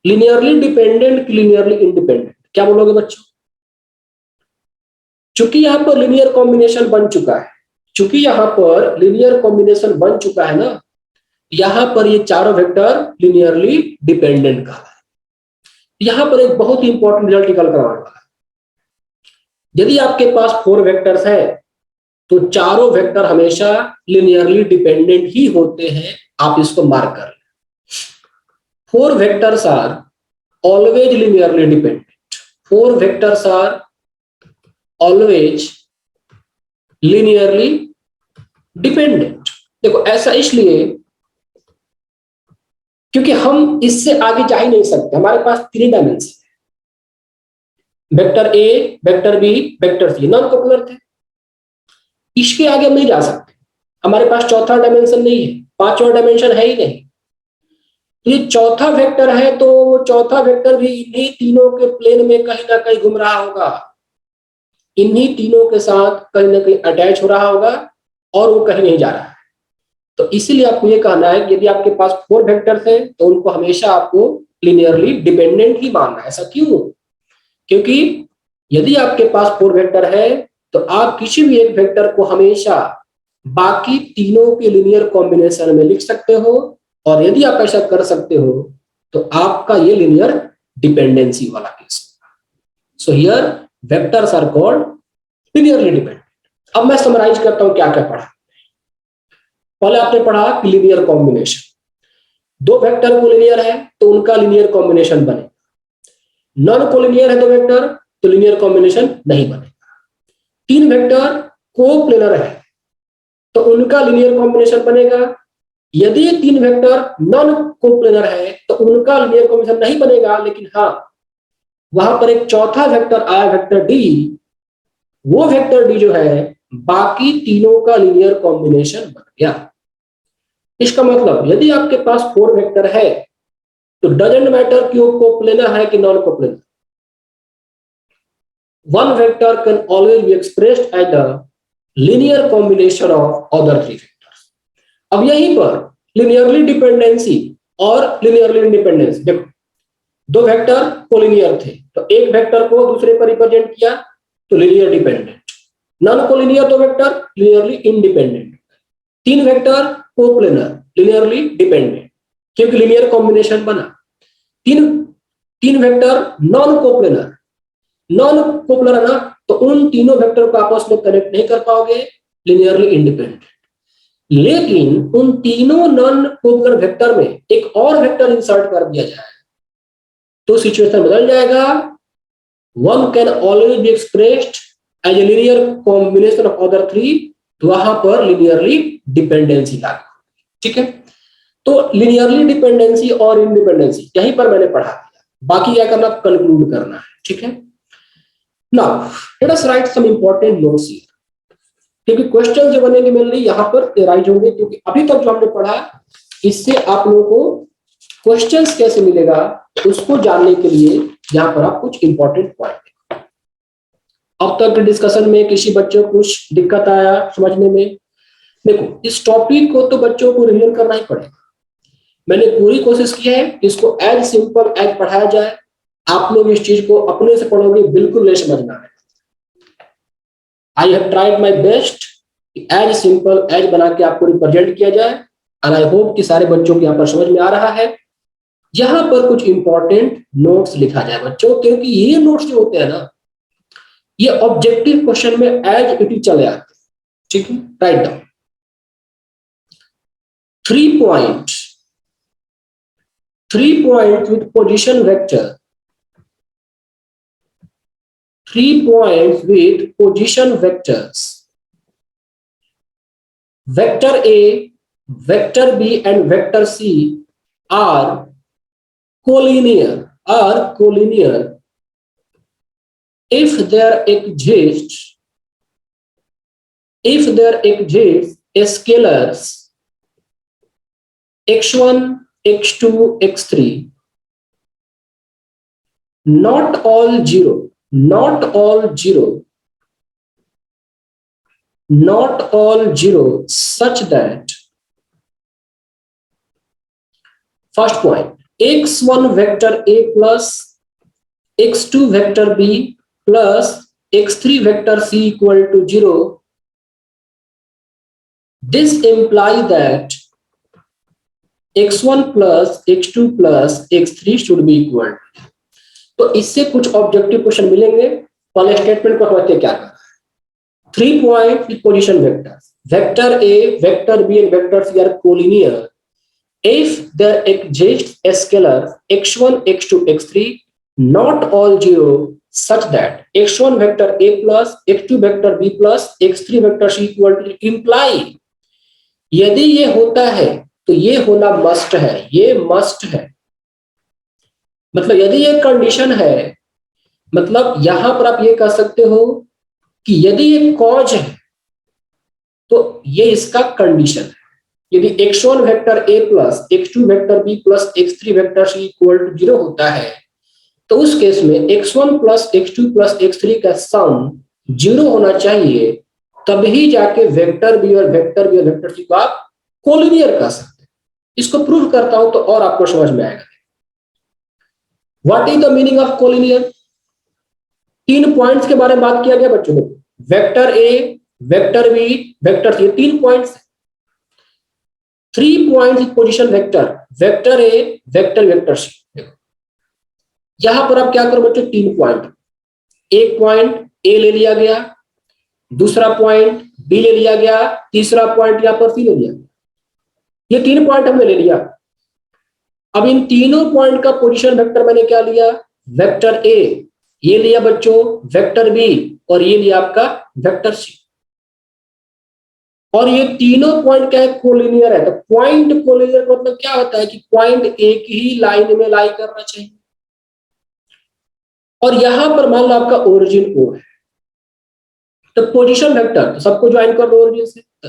लिनियरली डिपेंडेंट कि लिनियरली इंडिपेंडेंट, क्या बोलोगे बच्चों? चूंकि यहां पर लिनियर कॉम्बिनेशन बन चुका है, चूंकि यहां पर लिनियर कॉम्बिनेशन बन चुका है ना, यहां पर ये चारों वेक्टर लिनियरली डिपेंडेंट कहा है। यहां पर एक बहुत ही इंपॉर्टेंट रिजल्ट निकल कर आने वाला है। यदि आपके पास 4 वेक्टर्स है तो चारों वेक्टर हमेशा लिनियरली डिपेंडेंट ही होते हैं, आप इसको मार्क कर लें। 4 vectors are always linearly dependent, 4 vectors are always linearly dependent. देखो ऐसा इसलिए क्योंकि हम इससे आगे जा ही नहीं सकते, हमारे पास 3 डायमेंशन है, वेक्टर ए vector B vector C non coplanar थे, इसके आगे हम नहीं जा सकते, हमारे पास चौथा डायमेंशन नहीं है, पांचवा डायमेंशन है ही नहीं। तो ये चौथा वेक्टर है तो वो चौथा वेक्टर भी इन्हीं तीनों के प्लेन में कहीं ना कहीं घूम रहा होगा, इन्हीं तीनों के साथ कहीं ना कहीं अटैच हो रहा होगा और वो कहीं नहीं जा रहा है। तो इसीलिए आपको ये कहना है कि यदि आपके पास 4 वेक्टर्स हैं तो उनको हमेशा आपको लिनियरली डिपेंडेंट ही मानना है। ऐसा क्यों? क्योंकि यदि आपके पास 4 वेक्टर है तो आप किसी भी एक वेक्टर को हमेशा बाकी तीनों के लिनियर कॉम्बिनेशन में लिख सकते हो, और यदि आप ऐसा कर सकते हो तो आपका ये लिनियर डिपेंडेंसी वाला केस होगा। So here vectors are called linearly dependent. अब मैं समराइज करता हूं क्या क्या पढ़ा। पहले आपने पढ़ा कि लिनियर कॉम्बिनेशन, 2 वेक्टर कोलिनियर है तो उनका लिनियर कॉम्बिनेशन बनेगा, नॉन कोलिनियर है 2 वेक्टर तो लिनियर कॉम्बिनेशन नहीं बनेगा। 3 वेक्टर कोप्लेनर है तो उनका लिनियर कॉम्बिनेशन बनेगा। यदि 3 वेक्टर नॉन कोप्लेनर है तो उनका लिनियर कॉम्बिनेशन नहीं बनेगा, लेकिन हाँ वहां पर एक चौथा वेक्टर आया वेक्टर डी, वो वेक्टर डी जो है बाकी तीनों का लिनियर कॉम्बिनेशन बन गया। इसका मतलब यदि आपके पास 4 वेक्टर है तो डजंट मैटर कि वो कोप्लेनर है कि non coplanar, one vector can always be expressed as the linear combination of other 3 vectors। अब यहीं पर लिनियरली डिपेंडेंसी और लिनियरली इंडिपेंडेंस, देखो 2 वेक्टर कोलिनियर थे तो एक वेक्टर को दूसरे पर रिप्रेजेंट किया तो linear dependent, non collinear 2 vector linearly independent, 3 vector coplanar linearly dependent क्योंकि लिनियर कॉम्बिनेशन बना। 3 vector non coplanar, non coplanar है ना, तो उन तीनों वेक्टर को आपस में कनेक्ट नहीं कर पाओगे, लिनियरली इंडिपेंडेंट। लेकिन उन तीनों नॉन कोप्लेनर वेक्टर में एक और वेक्टर इंसर्ट कर दिया जाए तो सिचुएशन बदल जाएगा। One can always be expressed as a linear combination of other 3, तो वहां पर लिनियरली डिपेंडेंसी लागू, ठीक है। तो लिनियरली डिपेंडेंसी और इंडिपेंडेंसी यहीं पर मैंने पढ़ा दिया, बाकी क्या करना, कंक्लूड करना है, ठीक है। Now, let us write some important notes here, क्योंकि क्वेश्चन जो बनेंगे मेनली यहाँ पर राइज होंगे, क्योंकि अभी तक जो हमने पढ़ा इससे आप लोगों को क्वेश्चंस कैसे मिलेगा उसको जानने के लिए यहाँ पर आप कुछ इंपॉर्टेंट पॉइंट। अब तक के डिस्कशन में किसी बच्चों को कुछ दिक्कत आया समझने में? देखो इस टॉपिक को तो बच्चों को रिवीजन करना ही पड़ेगा, मैंने पूरी कोशिश की है इसको एज सिंपल एज पढ़ाया जाए। आप लोग इस चीज को अपने से पढ़ोगे बिल्कुल नहीं समझ में आएगा। I have tried my best as simple as बना के आपको रिप्रेजेंट किया जाए, एंड आई होप कि सारे बच्चों को यहाँ पर समझ में आ रहा है। यहाँ पर कुछ इंपॉर्टेंट नोट्स लिखा जाए बच्चों, क्योंकि ये नोट्स जो होते हैं ना ये ऑब्जेक्टिव क्वेश्चन में एज इट इज चले आते हैं, ठीक है। Write down 3 points with position vector, 3 points with position vectors, vector A, vector B and vector C are collinear if there exists a scalars x1, x2, x3, not all zero such that, first point, x1 vector a plus x2 vector b plus x3 vector c equal to 0, this implies that x1 plus x2 plus x3 should be equal. तो इससे कुछ objective question मिलेंगे। पहले statement को समझते क्या कर रहा है। 3 point with position vectors, vector a, vector b and vector c are collinear if there exists a scalar x1, x2, x3 not all zero such that x1 vector a plus x2 vector b plus x3 vector c equal to imply, यदि ये होता है तो ये होना must है, ये must है। मतलब यदि ये कंडीशन है, मतलब यहां पर आप ये कह सकते हो कि यदि ये कॉज है तो ये इसका कंडीशन है। यदि x1 vector a plus x2 vector b plus x3 vector c equal to 0 होता है तो उस केस में x1 plus x2 plus x3 का सम 0 होना चाहिए, तभी जाके वेक्टर b और वेक्टर c को आप कोलिनियर कह सकते हैं। इसको प्रूव करता हूं तो और आपको समझ में आएगा। What is the meaning of collinear? 3 points के बारे में बात किया गया बच्चों को, vector a, vector b, vector c, 3 points. 3 points position vector, vector a, vector c। देखो यहां पर आप क्या करो बच्चों, 3 पॉइंट, एक पॉइंट a ले लिया गया, दूसरा पॉइंट b ले लिया गया, तीसरा पॉइंट यहां पर c ले लिया। ये 3 पॉइंट हमने ले लिया। अब इन तीनों पॉइंट का पोजीशन वेक्टर मैंने क्या लिया, वेक्टर a, ये लिया बच्चों वेक्टर b और ये लिया आपका वेक्टर c। और ये तीनों पॉइंट क्या है, कोलिनियर है। तो पॉइंट कोलिनियर का मतलब क्या होता है कि पॉइंट एक ही लाइन में लाई करना चाहिए। और यहां पर मान लो आपका ओरिजिन O है, तो पोजीशन वेक्टर तो सबको ज्वाइन कर दो ओरिजिन से, तो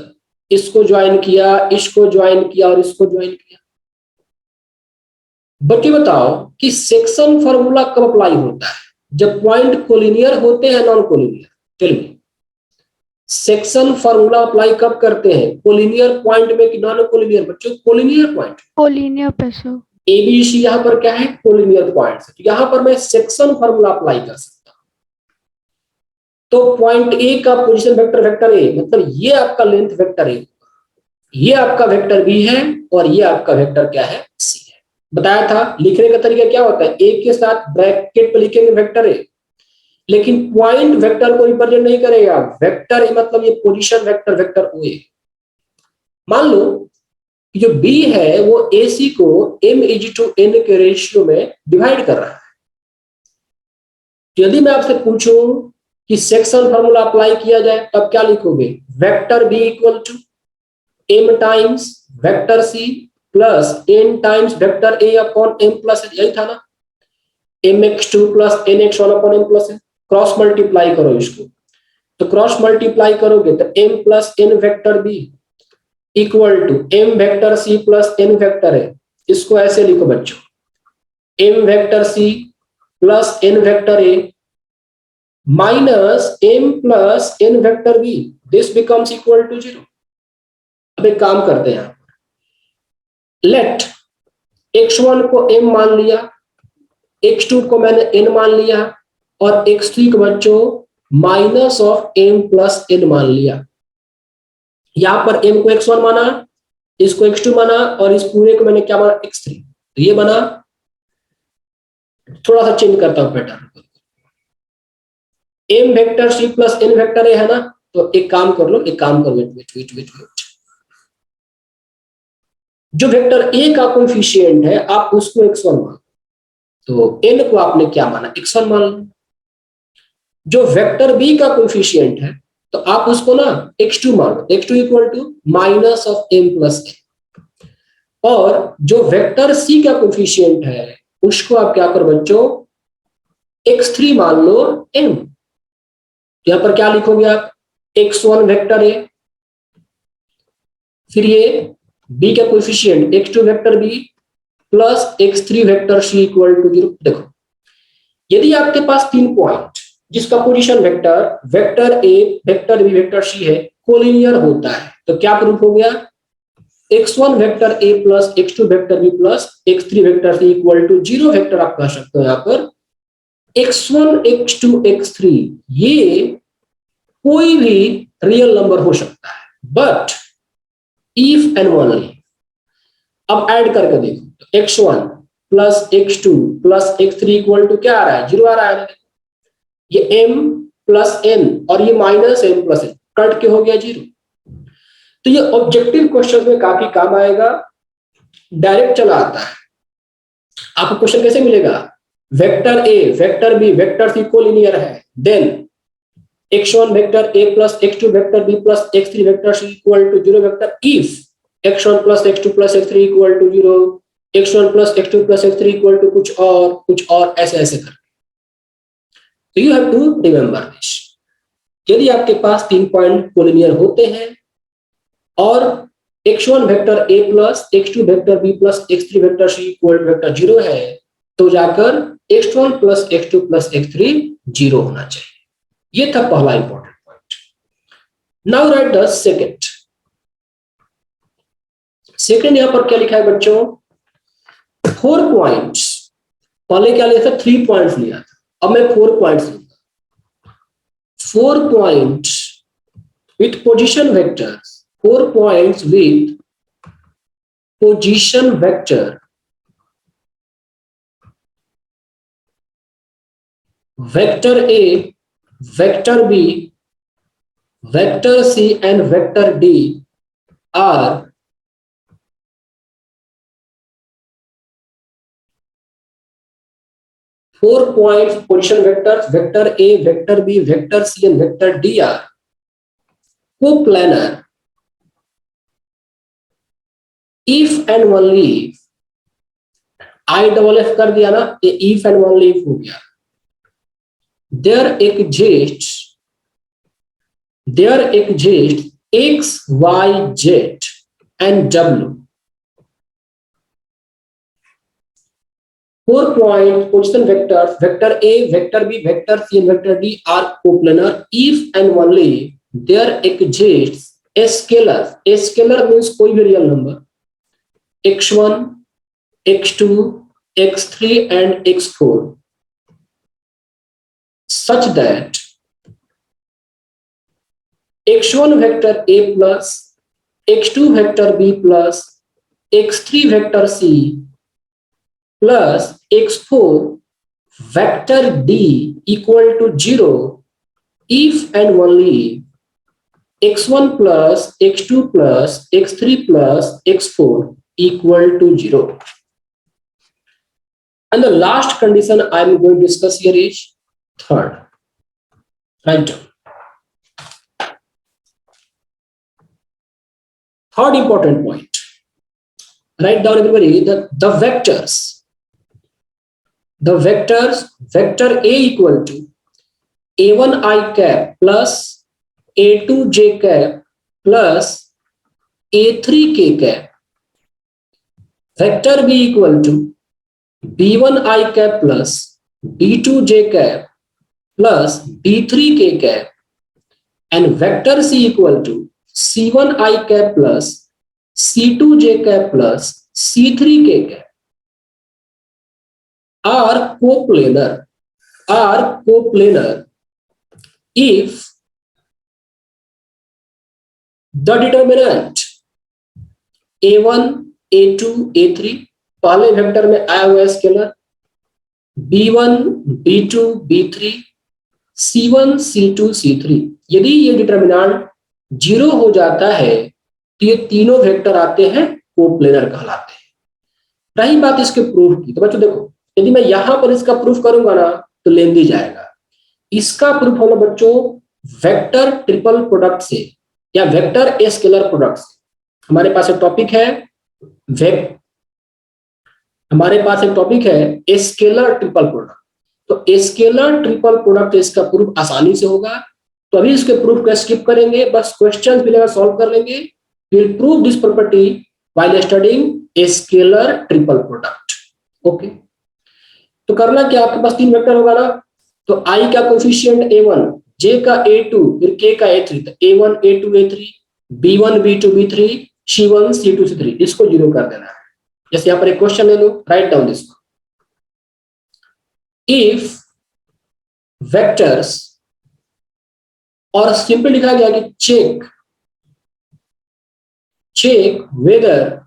इसको ज्वाइन किया, इसको ज्वाइन किया और इसको ज्वाइन किया। बच्चे बताओ कि सेक्शन फार्मूला कब अप्लाई होता है, जब पॉइंट कोलिनियर होते हैं नॉन कोलिनियर? चलिए सेक्शन फार्मूला अप्लाई कब करते हैं, कोलिनियर पॉइंट में कि नॉन कोलिनियर? बच्चों कोलिनियर पॉइंट, कोलिनियर पे सर। एबीसी यहां पर क्या है, कोलिनियर पॉइंट। तो यहां पर मैं सेक्शन फार्मूला अप्लाई कर सकता हूं। तो पॉइंट ए का पोजीशन वेक्टर वेक्टर ए, मतलब ये आपका लेंथ वेक्टर ए, ये आपका वेक्टर बी है और ये आपका वेक्टर क्या है, सी है। बताया था लिखने का तरीका क्या होता है, ए के साथ ब्रैकेट पे लिखेंगे वेक्टर ए, लेकिन पॉइंट वेक्टर को रिप्रेजेंट नहीं करेगा। वेक्टर ए मतलब ये पोजीशन वेक्टर वेक्टर ओ ए। मान लो जो बी है वो ए सी को m/n के रेशियो में डिवाइड कर रहा है। यदि मैं आपसे पूछूं कि सेक्शन फार्मूला अप्लाई किया जाए तब क्या लिखोगे, vector B equal to m times vector C plus n times vector A upon m plus, यही था ना, mx2 plus nx1 upon m plus. Cross multiply करो इसको, तो क्रॉस मल्टीप्लाई करोगे तो m plus n vector B equal to m vector C plus n vector है। इसको ऐसे लिखो बच्चों, m vector C plus n vector A minus m plus n vector B, this becomes equal to 0। अब एक काम करते हैं, लेट x1 को m मान लिया, x2 को मैंने n मान लिया और x3 को बच्चों minus of m plus n मान लिया। यहां पर m को x1 माना, इसको x2 माना और इस पूरे को मैंने क्या माना, x3। तो ये बना, थोड़ा सा चेंज करता हूं pattern, m vector c plus n vector a है ना। तो एक काम कर लो, वेट, जो वेक्टर a का कोएफिशिएंट है आप उसको x1 मान, तो n को आपने क्या माना, x1 मान लो। जो वेक्टर b का कोएफिशिएंट है तो आप उसको ना x2 मानो, x2 equal to minus of m plus n। और जो वेक्टर c का कोएफिशिएंट है उसको आप क्या करो बच्चों, x3 मान लो m, यहां पर क्या लिखोगे आप, x1 वेक्टर ए, फिर ये b का coefficient x2 vector b plus x3 vector c equal to 0। देखो, यदि आपके पास 3 पॉइंट जिसका पोजीशन वेक्टर वेक्टर ए वेक्टर बी वेक्टर सी है कोलिनियर होता है, तो क्या प्रूफ हो गया, x1 vector a plus x2 vector b plus x3 vector c equal to 0 vector आप कह सकते हो। यहां पर x1 x2 x3 ये कोई भी रियल नंबर हो सकता है, बट इफ एंड ओनली, अब ऐड करके देखो, x1 plus x2 plus x3 equal to क्या आ रहा है, 0 आ रहा है। ये m प्लस n और ये minus m plus n cut के हो गया 0। तो ये ऑब्जेक्टिव क्वेश्चन में काफी काम आएगा, डायरेक्ट चला आता है। आपको क्वेश्चन कैसे मिलेगा, vector a vector b vector c collinear है, then x1 vector a plus x2 vector b plus x3 vector c equal to 0 vector if x1 plus x2 plus x3 equal to 0, x1 plus x2 plus x3 equal to कुछ और ऐसे ऐसे करके। तो you have to remember this. यदि आपके पास 3 point collinear होते हैं और x1 vector a plus x2 vector b plus x3 vector c equal to vector 0 है, तो जाकर x1 plus x2 plus x3 0 होना चाहिए। ये था पहला important point. Now right the second. Second यहां पर क्या लिखा है बच्चों, 4 पॉइंट्स, पहले क्या लिया था, 3 पॉइंट्स लिया था, अब मैं 4 पॉइंट्स लूंगा। 4 points with position vectors, 4 points with position vector vector a vector b vector c and vector d are four points position vectors vector a vector b vector c and vector d are coplanar if and only if, I double F कर दिया ना, ये if and only if हो गया, there exists x y z and w, 4 point position vectors vector a vector b vector c and vector d are coplanar if and only there exists a scalar, a scalar means कोई भी real number, x1 x2 x3 and x4 such that x1 vector a plus x2 vector b plus x3 vector c plus x4 vector d equal to 0 if and only x1 plus x2 plus x3 plus x4 equal to 0. And the last condition I am going to discuss here is third. Right down. Third important point. Write down everybody the vectors. The vectors, vector A equal to a1 I cap plus a2 j cap plus a3 k cap. Vector B equal to b1 I cap plus b2 j cap plus b3 k cap, and vector C equal to c1 I cap plus c2 j cap plus c3 k cap are coplanar if the determinant a1 a2 a3 पहले vector में आया हुआ scalar b1 b2 b3 c1 c2 c3, यदि ये determinant 0 हो जाता है तो ये तीनों वेक्टर आते हैं कोप्लेनर कहलाते हैं। रही बात इसके प्रूफ की, तो बच्चों देखो, यदि मैं यहां पर इसका प्रूफ करूंगा ना तो लेंदी जाएगा। इसका प्रूफ होगा बच्चों वेक्टर ट्रिपल प्रोडक्ट से या वेक्टर स्केलर प्रोडक्ट से। हमारे पास एक टॉपिक है स्केलर ट्रिपल प्रोडक्ट, तो स्केलर ट्रिपल प्रोडक्ट इसका प्रूफ आसानी से होगा। तो अभी इसके प्रूफ को स्किप करेंगे, बस क्वेश्चंस मिलेगा सॉल्व कर लेंगे। Will prove this property while studying a scalar triple product. Okay, तो करना क्या, आपके पास 3 वेक्टर होगा ना, तो i का कोफिशिएंट a1, j का a2, फिर k का a3, तो a1 a2 a3, b1 b2 b3, c1 c2 c3, इसको 0 कर देना है। जैसे यहाँ पर एक क्वेश्चन ले लो, write down this. If vectors, और सिंपल लिखा गया कि check whether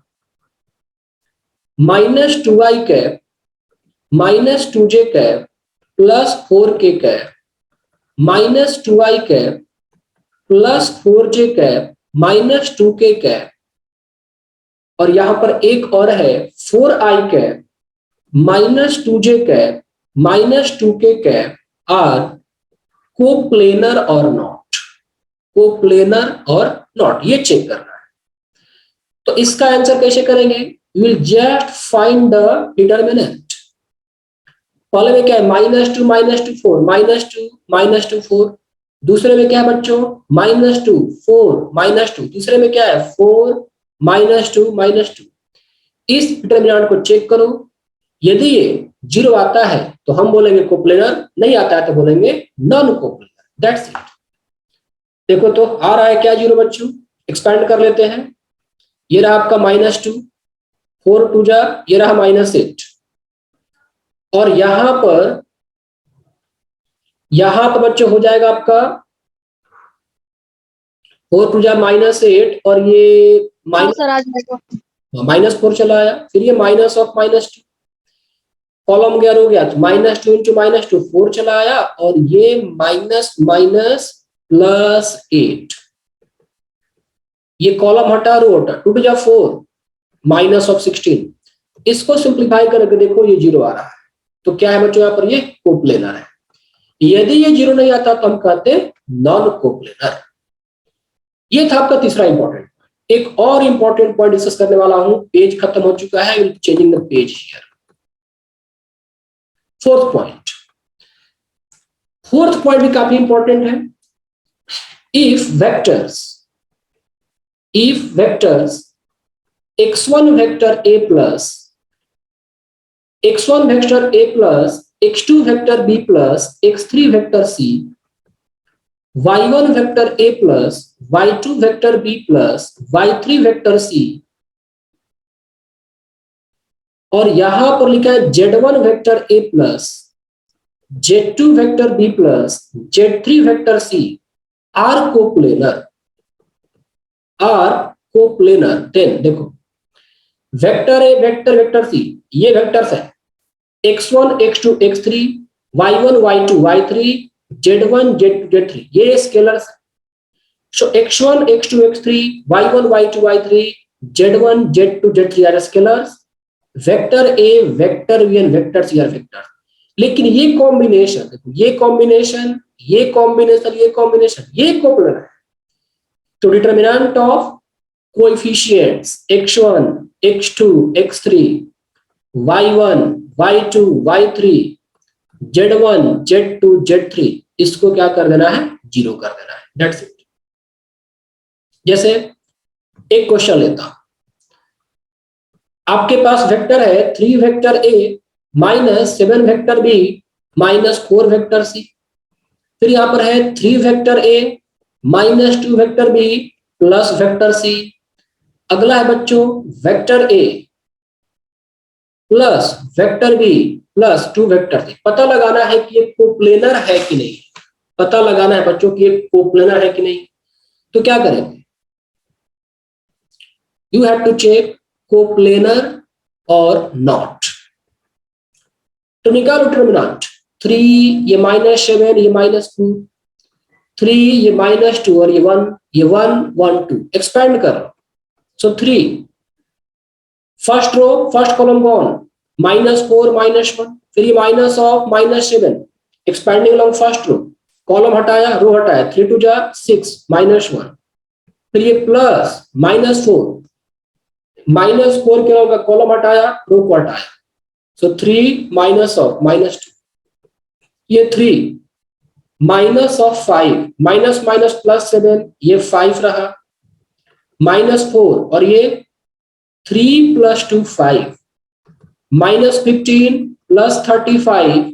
-2i cap -2j cap plus 4k cap -2i cap plus 4j cap -2k cap, और यहां पर एक और है 4i cap -2j cap -2k cap are coplanar और नॉट, कोप्लेनर और नॉट, ये चेक करना है। तो इसका आंसर कैसे करेंगे, will just find the determinant. पहले में क्या है, -2 -2 4 -2 4, दूसरे में क्या है बच्चों, -2 4 -2, तीसरे में क्या है 4 -2 -2। इस डिटरमिनेंट को चेक करो, यदि ये 0 आता है तो हम बोलेंगे कोप्लेनर, नहीं आता है तो बोलेंगे नॉन कोप्लेनर, दैट्स इट। देखो तो आ रहा है क्या 0 बच्चों, एक्सपैंड कर लेते हैं। ये रहा आपका -2, 4 2 जा, ये रहा -8, और यहां पर बच्चों हो जाएगा आपका 4 2 जा -8, और ये -4 चला आया, फिर ये -2 कॉलम गैर हो गया, -2 इंटू -2 4 चला आया, और ये +8, ये कॉलम हटा रो हटा, 2 2 जा 4 -16, इसको सिंप्लीफाई करके देखो ये 0 आ रहा है, तो क्या है बच्चों यहाँ पर, ये कोप्लेनर है। यदि ये 0 नहीं आता तो हम कहते हैं नॉन कोप्लेनर। ये था आपका तीसरा इंपॉर्टेंट। एक और इंपॉर्टेंट पॉइंट डिस्कस करने वाला हूं, पेज खत्म हो चुका है, will changing the page here. Fourth point भी काफी इंपॉर्टेंट है। If vectors x1 vector a plus x1 vector a plus x2 vector b plus x3 vector c, y1 vector a plus y2 vector b plus y3 vector c, और यहां पर लिखा है z1 vector a plus z2 vector b plus z3 vector c are coplanar. Then देखो, vector ए vector C, ये vectors है x1 x2 x3 y1 y2 y3 z1 z2 z3, ये scalars है। So x1 x2 x3 y1 y2 y3 z1 z2 z3 are scalars, vector A vector B and vector C are vector. लेकिन ये combination देखो, ये combination ये coplanar है। तो determinant of coefficients x1 x2 x3 y1 y2 y3 z1 z2 z3, इसको क्या कर देना है, 0 कर देना है, दैट्स इट। जैसे एक क्वेश्चन लेता हूं, आपके पास वेक्टर है 3 vector a -7 vector b -4 vector c, फिर यहां पर है 3 vector a -2 vector b plus vector c। अगला है बच्चों vector a plus vector b plus 2 vector c। पता लगाना है कि ये कोप्लेनर है कि नहीं, पता लगाना है बच्चों कि ये कोप्लेनर है कि नहीं। तो क्या करेंगे, you have to check coplanar और नॉट। तो निकालो डिटरमिनेंट, 3 ये -7 ये -2, 3 ये -2 और ये 1 1 2, एक्सपेंड कर लो। So 3 first row first column कौन, -4 -1, फिर ये minus of -7 expanding along first row, column हटाया रो हटाया, 3 2 जा 6 -1, फिर ये प्लस -4 -4 क्या होगा, कॉलम हटाया रो को हटाया, सो 3 माइनस ऑफ -2, ये 3 -5 माइनस माइनस प्लस 7 ये 5 रहा, -4 और ये 3 + 2 5, -15 + 35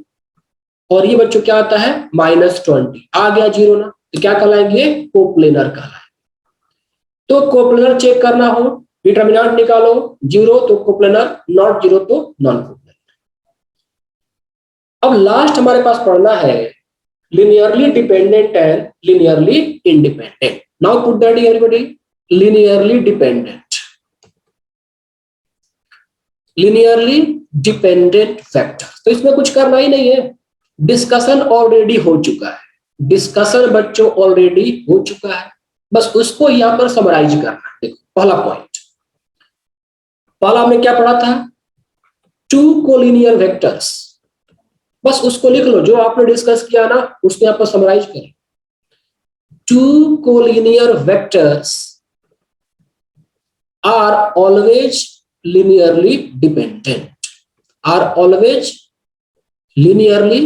और ये बच्चों क्या आता है -20 आ गया 0 ना, तो क्या कहलाएंगे कोप्लेनर कहलाएंगे। तो कोप्लेनर चेक करना हो डिटरमिनेंट निकालो, 0 तो कोप्लेनर, नॉट 0 तो नॉन कोप्लेनर। अब लास्ट हमारे पास पढ़ना है linearly dependent and linearly independent. Now put that everybody, linearly dependent, linearly dependent vector। तो इसमें कुछ करना ही नहीं है, डिस्कशन ऑलरेडी हो चुका है, डिस्कशन बच्चों ऑलरेडी हो चुका है, बस उसको यहां पर समराइज करना है। देखो पहला पॉइंट, पहला हमने क्या पढ़ा था, टू कोलिनियर वेक्टर्स, बस उसको लिख लो जो आपने डिस्कस किया ना, उसको यहां पर समराइज करें। Two collinear vectors are always linearly dependent, are always linearly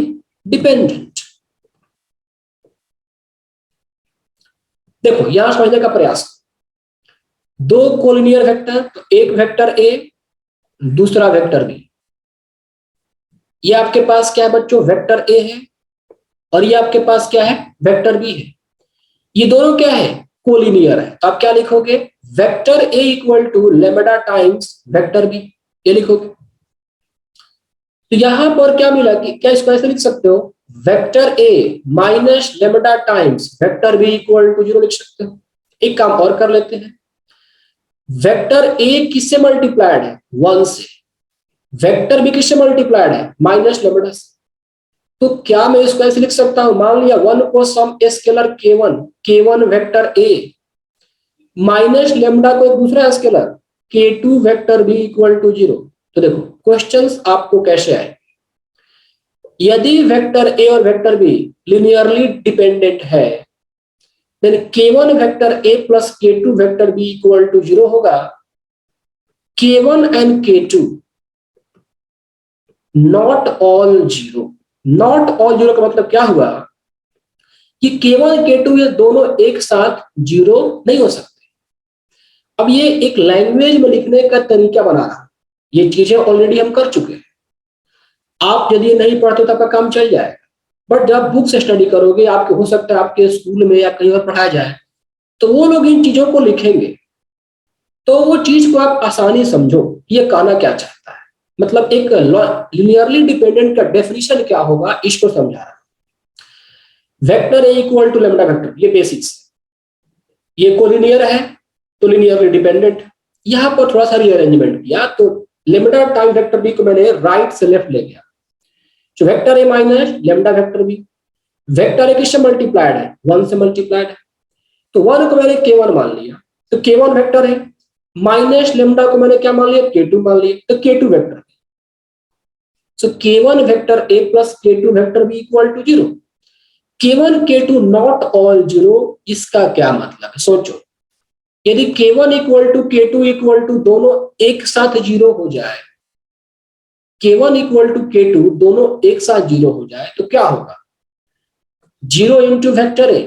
dependent। देखो यहां समझने का प्रयास, दो कोलिनियर वेक्टर, तो एक वेक्टर ए दूसरा वेक्टर बी, ये आपके पास क्या है बच्चों वेक्टर ए है और ये आपके पास क्या है वेक्टर बी है, ये दोनों क्या है कोलिनियर है। तो आप क्या लिखोगे vector A equal to lambda times vector B, ये लिखोगे। तो यहां पर क्या मिला कि क्या इसको ऐसे लिख सकते हो vector A minus lambda times vector B equal to 0 लिख सकते हो। एक काम और कर लेते हैं, वेक्टर ए किससे मल्टीप्लाइड है 1 से, वेक्टर बी किससे मल्टीप्लाइड है माइनस लेमडा से। तो क्या मैं इसको ऐसे लिख सकता हूं, मान लिया 1 को some scalar k1 vector A minus lambda को एक दूसरा scalar k2 vector B equal to 0। तो देखो क्वेश्चंस आपको कैसे आए, यदि वेक्टर ए और वेक्टर बी लिनियरली डिपेंडेंट है then k1 vector A plus k2 vector B equal to 0 होगा। k1 and k2 not all 0, not all 0 का मतलब क्या हुआ कि k1 k2 ये दोनों एक साथ 0 नहीं हो सकते। अब ये एक लैंग्वेज में लिखने का तरीका बना रहा, ये चीजें ऑलरेडी हम कर चुके हैं, आप यदि नहीं पढ़ते तो आपका काम चल जाएगा, बट जब बुक से स्टडी करोगे आपके हो सकता है आपके स्कूल में या कहीं और पढ़ाया जाए तो वो लोग इन चीजों को लिखेंगे, तो वो चीज को आप आसानी समझो ये कहना क्या चाहता है, मतलब एक लिनियरली डिपेंडेंट का डेफिनेशन क्या होगा इसको समझा रहा है। Vector A equal to lambda vector, ये बेसिक्स, ये कोलिनियर है तो लिनियरली डिपेंडेंट। यहां पर थोड़ा सा रीअरेंजमेंट किया तो लेमडा टाइम वेक्टर बी को मैंने राइट से लेफ्ट ले गया, जो vector A minus lambda vector B, vector A किससे मल्टीप्लाइड है 1 से मल्टीप्लाइड है, तो 1 को मैंने k1 मान लिया तो k1 वेक्टर है, माइनस लेमडा को मैंने क्या मान लिया k2 मान लिया तो k2 वेक्टर है। So k1 vector a plus k2 vector b equal to 0। k1 k2 not all 0, इसका क्या मतलब है सोचो, यदि k1 equal to k2 equal to दोनों एक साथ 0 हो जाए, k1 इक्वल टू k2 दोनों एक साथ 0 हो जाए तो क्या होगा 0 इंटू वेक्टर ए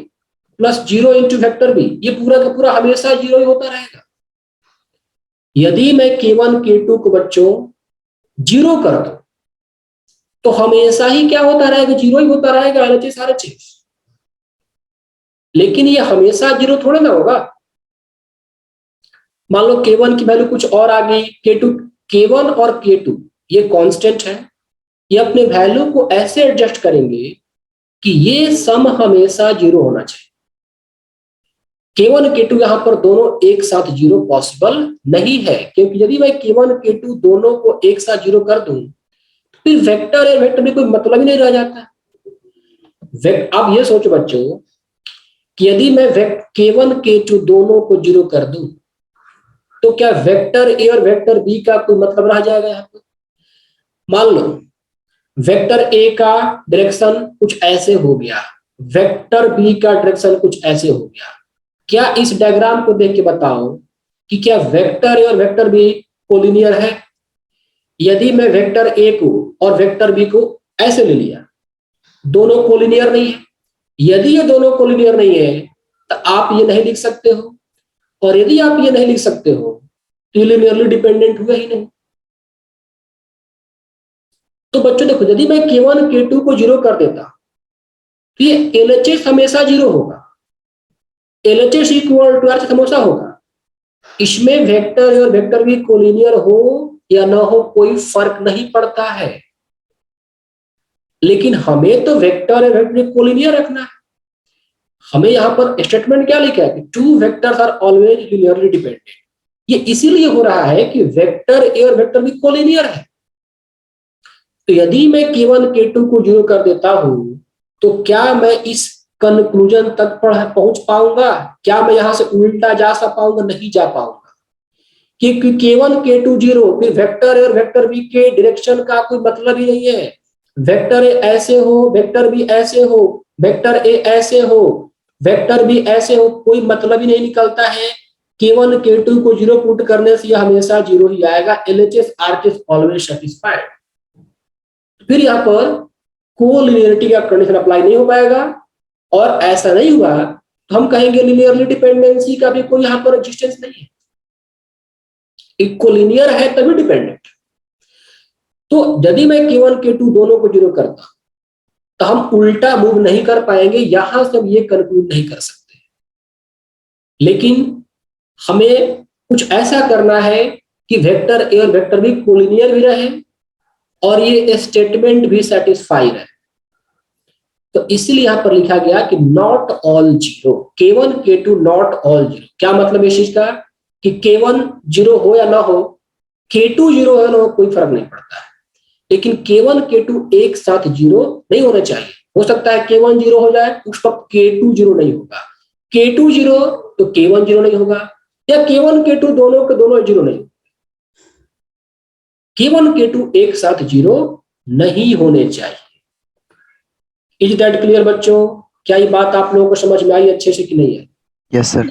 प्लस 0 इंटू वेक्टर बी, ये पूरा का पूरा हमेशा 0 ही होता रहेगा। यदि मैं k1 k2 को बच्चों 0 कर दूं तो हमेशा ही क्या होता रहेगा 0 ही होता रहेगा LHS RHS, लेकिन ये हमेशा 0 थोड़ा ना होगा। मान लो k1 की वैल्यू कुछ और आ गई, k1 और k2 ये कांस्टेंट है, ये अपने वैल्यू को ऐसे एडजस्ट करेंगे कि ये सम हमेशा 0 होना चाहिए। k1 k2 यहां पर दोनों एक साथ 0 पॉसिबल नहीं है, क्योंकि यदि मैं k1 k2 दोनों को एक साथ 0 कर दूं तो फिर वेक्टर और वेक्टर में कोई मतलब ही नहीं रह जाता। अब ये सोचो बच्चों कि यदि मैं k1 k2 दोनों को 0 कर दूं तो क्या वेक्टर ए और वेक्टर बी का कोई मतलब रह जाएगा यहाँ पर। मान लो वेक्टर ए का डायरेक्शन कुछ ऐसे हो गया, वेक्टर बी का डायरेक्शन कुछ ऐसे हो गया, क्या इस डायग्राम को देख के बताओ कि क्या वेक्टर ए और वेक्टर बी कोलिनियर है। यदि मैं वेक्टर ए को और वेक्टर बी को ऐसे ले लिया, दोनों कोलिनियर नहीं है, यदि ये दोनों कोलिनियर नहीं है तो आप ये नहीं लिख सकते हो, और यदि आप ये नहीं लिख सकते हो तो ये लिनियरली डिपेंडेंट हुआ ही नहीं। तो बच्चों देखो, यदि मैं K1 K2 को जीरो कर देता तो ये LHS हमेशा जीरो होगा, LHS इक्वल टू RHS हमेशा होगा। इसमें वेक्टर ए और वेक्टर बी कोलिनियर हो या ना हो कोई फर्क नहीं पड़ता है, लेकिन हमें तो वेक्टर ए वेक्टर बी कोलिनियर रखना है। हमें यहाँ पर स्टेटमेंट क्या लिखा है कि two vectors are always linearly dependent. ये इसीलिए हो रहा है कि वेक्टर ए और वेक्टर बी कोलिनियर है। तो यदि मैं K1 K2 को जीरो कर देता हूं तो क्या मैं इस कंक्लूजन तक पहुंच पाऊंगा? क्या मैं यहां से उल्टा जा पाऊंगा? नहीं जा पाऊंगा, क्योंकि K1 K2 जीरो फिर वेक्टर ए और वेक्टर बी के डायरेक्शन का कोई मतलब ही नहीं है। वेक्टर ए ऐसे हो, वेक्टर बी ऐसे हो, वेक्टर ए ऐसे हो, वेक्टर बी ऐसे हो, कोई मतलब ही नहीं निकलता है। K1 K2 को जीरो पुट करने से यह हमेशा जीरो ही आएगा। LHS RHS always satisfied. फिर यहाँ पर कोलिनियरिटी का कंडीशन अप्लाई नहीं हो पाएगा, और ऐसा नहीं हुआ तो हम कहेंगे लिनियरली डिपेंडेंसी का भी कोई यहाँ पर एग्जिस्टेंस नहीं है। कोलिनियर है तभी डिपेंडेंट। तो यदि मैं K1 K2 दोनों को जीरो करता तो हम उल्टा मूव नहीं कर पाएंगे, यहां से हम ये कंक्लूड नहीं कर सकते। लेकिन हमें कुछ ऐसा करना है कि वेक्टर ए और वेक्टर बी कोलिनियर भी रहे और ये स्टेटमेंट भी सेटिस्फाई रहे। तो इसीलिए यहां पर लिखा गया कि not all zero, K1 K2 not all zero. क्या मतलब इस चीज का कि K1 जीरो हो या ना हो, K2 जीरो हो या ना हो, कोई फर्क नहीं पड़ता है। लेकिन K1 K2 एक साथ जीरो नहीं होना चाहिए। हो सकता है K1 जीरो हो जाए, उस वक्त K2 जीरो नहीं होगा, K2 जीरो तो K1 जीरो नहीं होगा, या K1 K2 दोनों के दोनों जीरो नहीं। K1 K2 एक साथ जीरो नहीं होने चाहिए। इज दैट क्लियर बच्चों? क्या ये बात आप लोगों को समझ में आई अच्छे से कि नहीं है? Yes sir.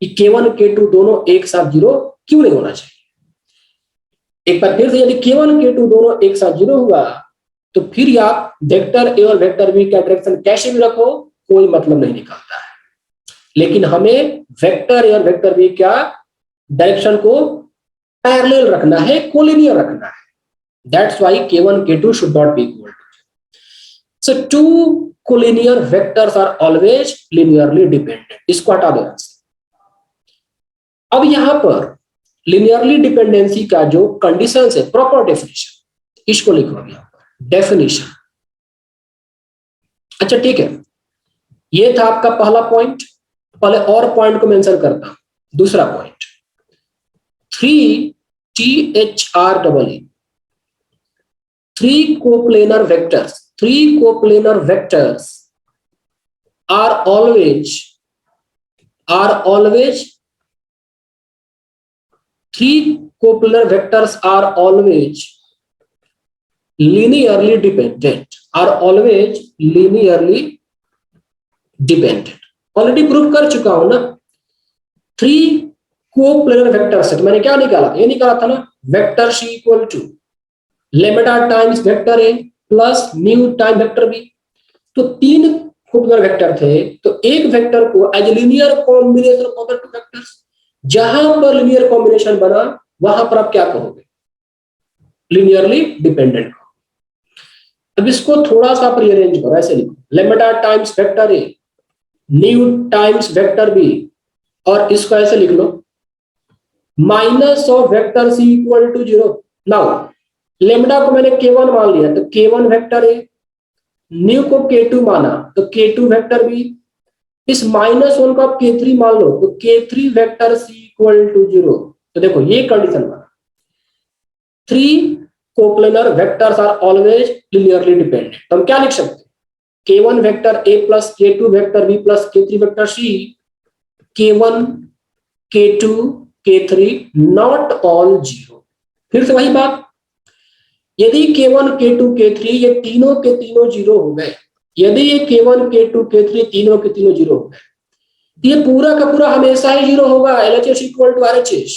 कि K1 K2 दोनों एक साथ जीरो क्यों नहीं होना चाहिए? एक बार फिर से, यदि K1 K2 दोनों एक साथ जीरो हुआ तो फिर आप वेक्टर ए और वेक्टर बी का डायरेक्शन कैसे भी रखो कोई मतलब नहीं निकलता है। लेकिन हमें वेक्टर ए और वेक्टर बी का डायरेक्शन को पैरेलल रखना है, कोलिनियर रखना है। That's why K1 K2 should not be equal to. So two collinear vectors are always linearly dependent. इसको हटा दो। अब यहां पर लिनियरली डिपेंडेंसी का जो कंडीशन है, प्रॉपर डेफिनेशन, इसको लिखो अभी यहां पर डेफिनेशन। अच्छा ठीक है, ये था आपका पहला पॉइंट। पहले और पॉइंट को मेंशन करता हूं। दूसरा point, 3THREE, three coplanar vectors are always three coplanar vectors are always linearly dependent, already prove कर चुका हूं ना। 3 कोप्लेनर वेक्टर्स है तो मैंने क्या निकाला था? ये निकाला था ना, vector C equal to lambda times vector A plus mu time vector B. तो 3 कोप्लेनर वेक्टर थे, तो एक वेक्टर को as linear combination of other two vectors, जहां पर लीनियर कॉम्बिनेशन बना वहां पर आप क्या कहोगे? Linearly dependent. अब इसको थोड़ा सा आप रीअरेंज करो, ऐसे लिखो lambda times vector a nu times vector B, और इसको ऐसे लिख लो minus of vector C equal to zero. Now lambda को मैंने K1 मान लिया तो K1 वेक्टर ए, न्यू को K2 माना तो K2 वेक्टर बी, इस -1 को आप K3 मान लो तो K3 vector C equal to zero. तो देखो ये कंडीशन बना, 3 coplanar vectors are always linearly dependent. तो हम क्या लिख सकते हैं? K1 vector A plus K2 vector B plus K3 vector C, K1 K2 K3 not all zero. फिर से वही बात, यदि K1 K2 K3 ये तीनों के तीनों जीरो हो गए, यदि ये K1 K2 K3 तीनों के तीनों जीरो हो गए, ये पूरा का पूरा हमेशा ही जीरो होगा, LHS इक्वल टू RHS।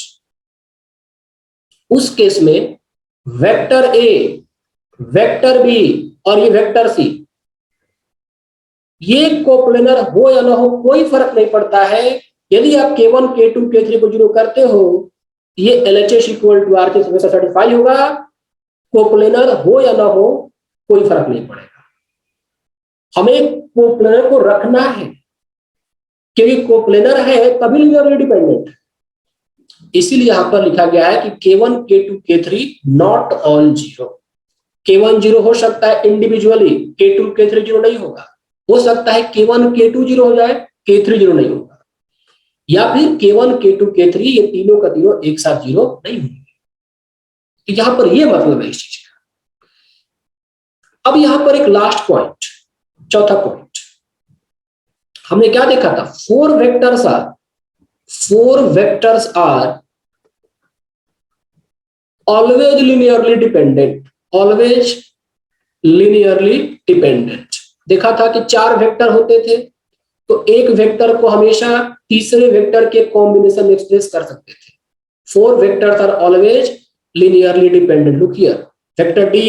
उस केस में वेक्टर A, वेक्टर B और ये वेक्टर C ये कोप्लेनर हो या ना हो कोई फर्क नहीं पड़ता है। यदि आप K1 K2 K3 को 0 करते हो, ये LHS इक्वल टू RHS हमेशा सेटिस्फाई होगा। कोप्लेनर हो या ना हो कोई फर्क नहीं पड़ेगा। हमें कोप्लेनर को रखना है, क्योंकि कोप्लेनर है तभी लीनियरली डिपेंडेंट। इसीलिए यहां पर लिखा गया है कि K1 K2 K3 not all 0। K1 0 हो सकता है इंडिविजुअली, K2 K3 0 नहीं होगा। हो सकता है K1 K2 0 हो जाए, K3 0 नहीं होगा, या फिर K1 K2 K3 ये तीनों का तीनों एक साथ 0 नहीं होंगे। तो यहां पर ये मतलब है इस चीज का। अब यहां पर एक लास्ट पॉइंट, चौथा पॉइंट हमने क्या देखा था, four vectors are always linearly dependent. देखा था कि 4 वेक्टर होते थे, तो एक वेक्टर को हमेशा तीसरे वेक्टर के कॉम्बिनेशन में एक्सप्रेस कर सकते थे। 4 vectors are always linearly dependent. Look here, vector D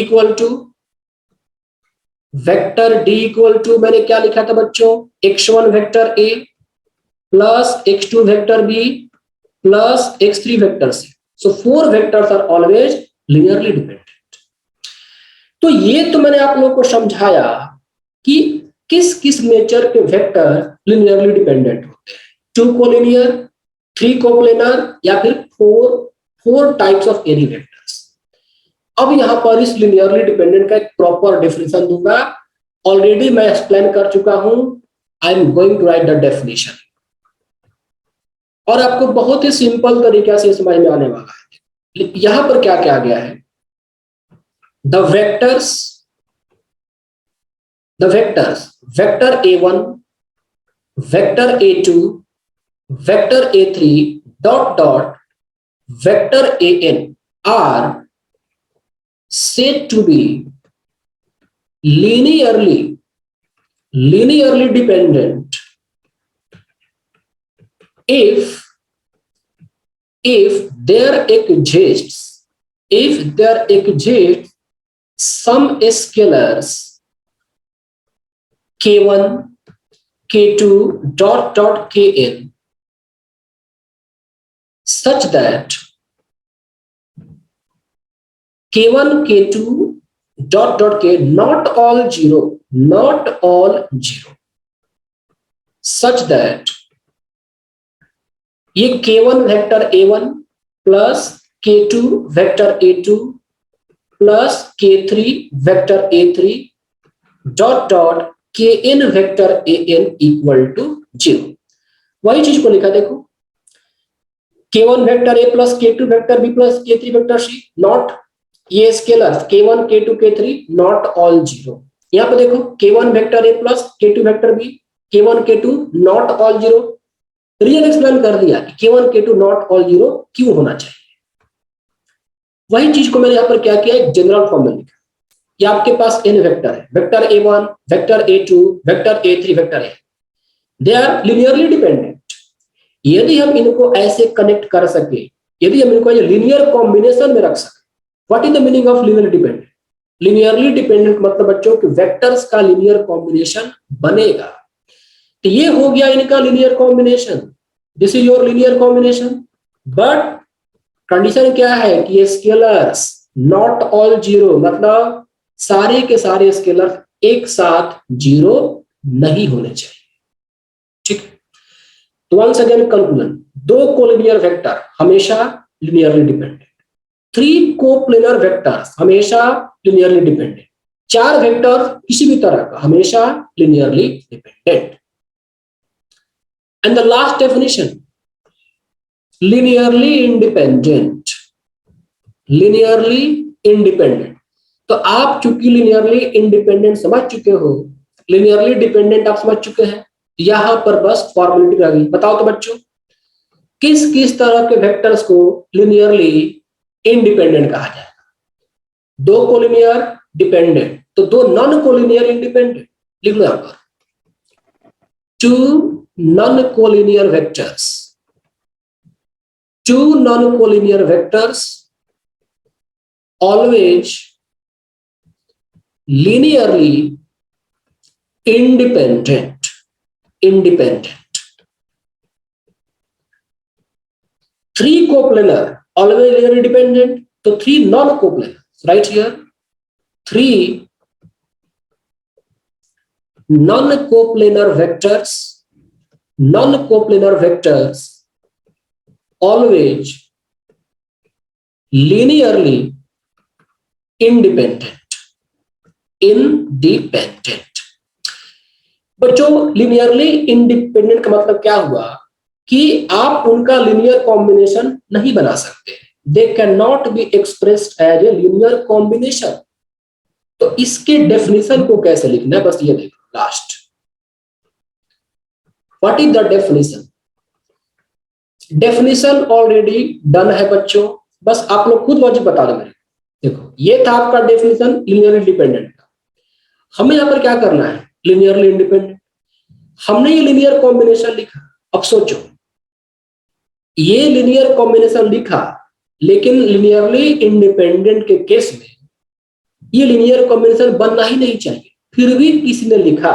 equal to मैंने क्या लिखा था बच्चों, x1 vector a plus x2 vector b plus x3 vector c। So 4 vectors are always linearly dependent. तो ये तो मैंने आप लोगों को समझाया कि किस किस नेचर के वेक्टर लिनियरली डिपेंडेंट होते हैं। 2 कोलिनियर, 3 कोप्लेनर, या फिर 4 टाइप्स ऑफ एनी वेक्टर्स। अब यहां पर इस लिनियरली डिपेंडेंट का एक प्रॉपर डेफिनेशन दूंगा। ऑलरेडी मैं एक्सप्लेन कर चुका हूं, I am going to write the definition, और आपको बहुत ही सिंपल तरीके से समझ में आने वाला है। यहां पर क्या क्या गया है, the vectors vector a1, vector a2, vector a3 dot dot vector an are said to be linearly dependent if there exists some scalars k1 k2 dot dot kn such that k1 k2 dot dot k not all zero such that ये k1 vector a1 plus k2 vector a2 plus k3 vector a3 dot dot kn vector an equal to 0। वही चीज को लिखा देखो, k1 vector a plus k2 vector b plus k3 vector c not, ये scalars k1 k2 k3 not all 0। यहाँ पे देखो k1 vector a plus k2 vector b, k1 k2 not all 0। Reason explain कर दिया कि k1 k2 not all 0 क्यों होना चाहिए। वही चीज को मैंने यहाँ पर क्या किया, एक जनरल फॉर्म में लिखा कि आपके पास n वेक्टर है, vector a1, vector a2, vector a3, vector a, they are linearly dependent. यदि हम इनको ऐसे कनेक्ट कर सके, यदि हम इनको लिनियर कॉम्बिनेशन में रख सके, what is the meaning of linearly dependent? Linearly dependent मतलब बच्चों कि वेक्टर्स का लिनियर कॉम्बिनेशन बनेगा। तो ये हो गया इनका linear combination, this is your linear combination. But condition क्या है कि ये स्केलर्स नॉट ऑल 0, मतलब सारे के सारे स्केलर्स एक साथ 0 नहीं होने चाहिए। ठीक, तो once again conclusion, 2 collinear vector हमेशा लिनियरली डिपेंडेंट, 3 कोप्लेनर वेक्टर्स हमेशा लिनियरली डिपेंडेंट, 4 वेक्टर किसी भी तरह का हमेशा linearly dependent. And the last definition, linearly independent. तो आप चूंकि लिनियरली इंडिपेंडेंट समझ चुके हो, लिनियरली डिपेंडेंट आप समझ चुके हैं, यहां पर बस फॉर्मेलिटी रह गई। बताओ तो बच्चों, किस किस तरह के वेक्टर्स को लिनियरली इंडिपेंडेंट कहा जाएगा? 2 कोलिनियर डिपेंडेंट, तो 2 नॉन कोलिनियर इंडिपेंडेंट। लिख लो यहां पर, 2 non-collinear vectors, 2 non-collinear vectors always linearly independent, independent. 3 coplanar always linearly dependent, so 3 non-coplanar. Right here, 3 non-coplanar vectors, non-coplanar vectors always linearly independent, independent. बच्चों linearly independent का मतलब क्या हुआ कि आप उनका लिनियर कॉम्बिनेशन नहीं बना सकते, they can not be expressed as a linear combination. तो इसके डेफिनेशन को कैसे लिखना है, बस ये देखो last, what is the definition. Definition already done है बच्चों, बस आप लोग खुद लॉजिक बता दो मेरे। देखो ये था आपका डेफिनेशन लिनियरली डिपेंडेंट का, हमें यहां पर क्या करना है, लिनियरली इंडिपेंडेंट। हमने ये लिनियर कॉम्बिनेशन लिखा, अब सोचो ये लिनियर कॉम्बिनेशन लिखा, लेकिन लिनियरली इंडिपेंडेंट के केस में ये लिनियर कॉम्बिनेशन बनना ही नहीं चाहिए, फिर भी किसी ने लिखा,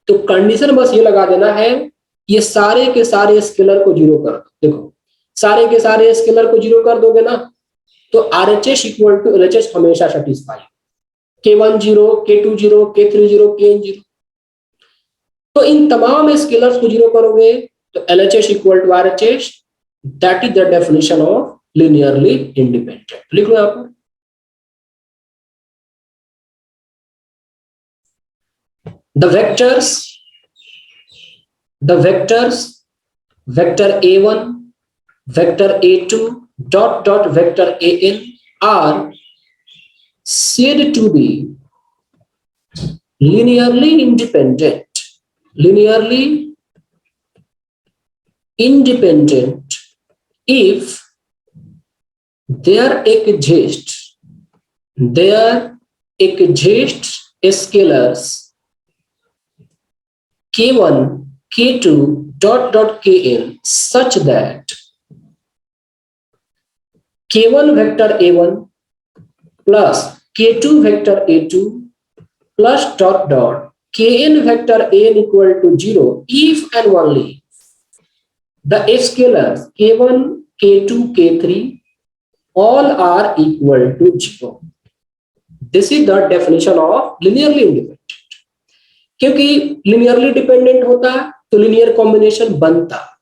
तो कंडीशन बस ये लगा देना है, ये सारे के सारे स्केलर को जीरो कर दो। देखो सारे के सारे स्केलर को जीरो कर दोगे ना, तो RHS इक्वल टू LHS हमेशा satisfy, K1 0, K2 0, K3 0, Kn 0। तो इन तमाम स्केलर्स को जीरो करोगे तो LHS equal to RHS, that is the definition of linearly independent. लिख लो आप, the vectors vector A1, vector A2 dot dot vector AN are said to be linearly independent if their exists scalars K1, K2 dot dot Kn such that K1 vector A1 plus K2 vector A2 plus dot dot Kn vector An equal to 0 if and only the scalars K1, K2, K3 all are equal to 0. This is the definition of linearly independent. क्योंकि linearly dependent होता तो linear combination बनता,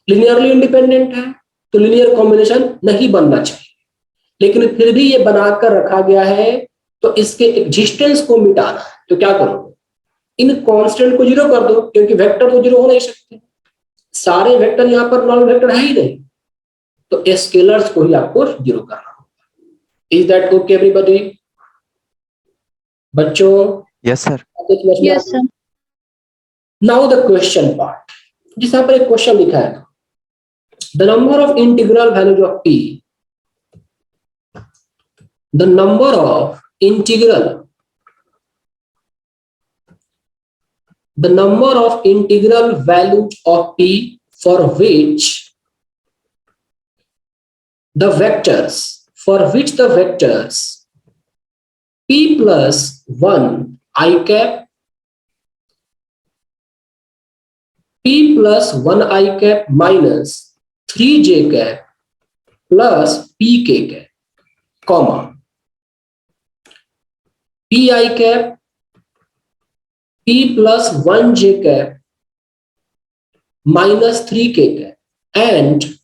linearly independent है तो linear combination नहीं बनना चाहिए, लेकिन फिर भी ये बनाकर रखा गया है, तो इसके एग्जिस्टेंस को मिटाना है। तो क्या करोगे, इन कांस्टेंट को जीरो कर दो, क्योंकि वेक्टर तो जीरो हो नहीं सकते, सारे वेक्टर यहाँ पर नॉन वेक्टर है ही नहीं, तो स्केलर्स को ही आपको जीरो करना होगा। Is that okay everybody? बच्चों Yes, sir. Yes, sir. Now the question part, जिस यहाँ पर एक क्वेश्चन लिखा है, the number of integral values of p, the number of integral values of p for which the vectors p plus 1 I cap, p plus 1 I cap minus 3j cap plus pk cap, comma p I cap, p plus 1j cap minus 3k cap and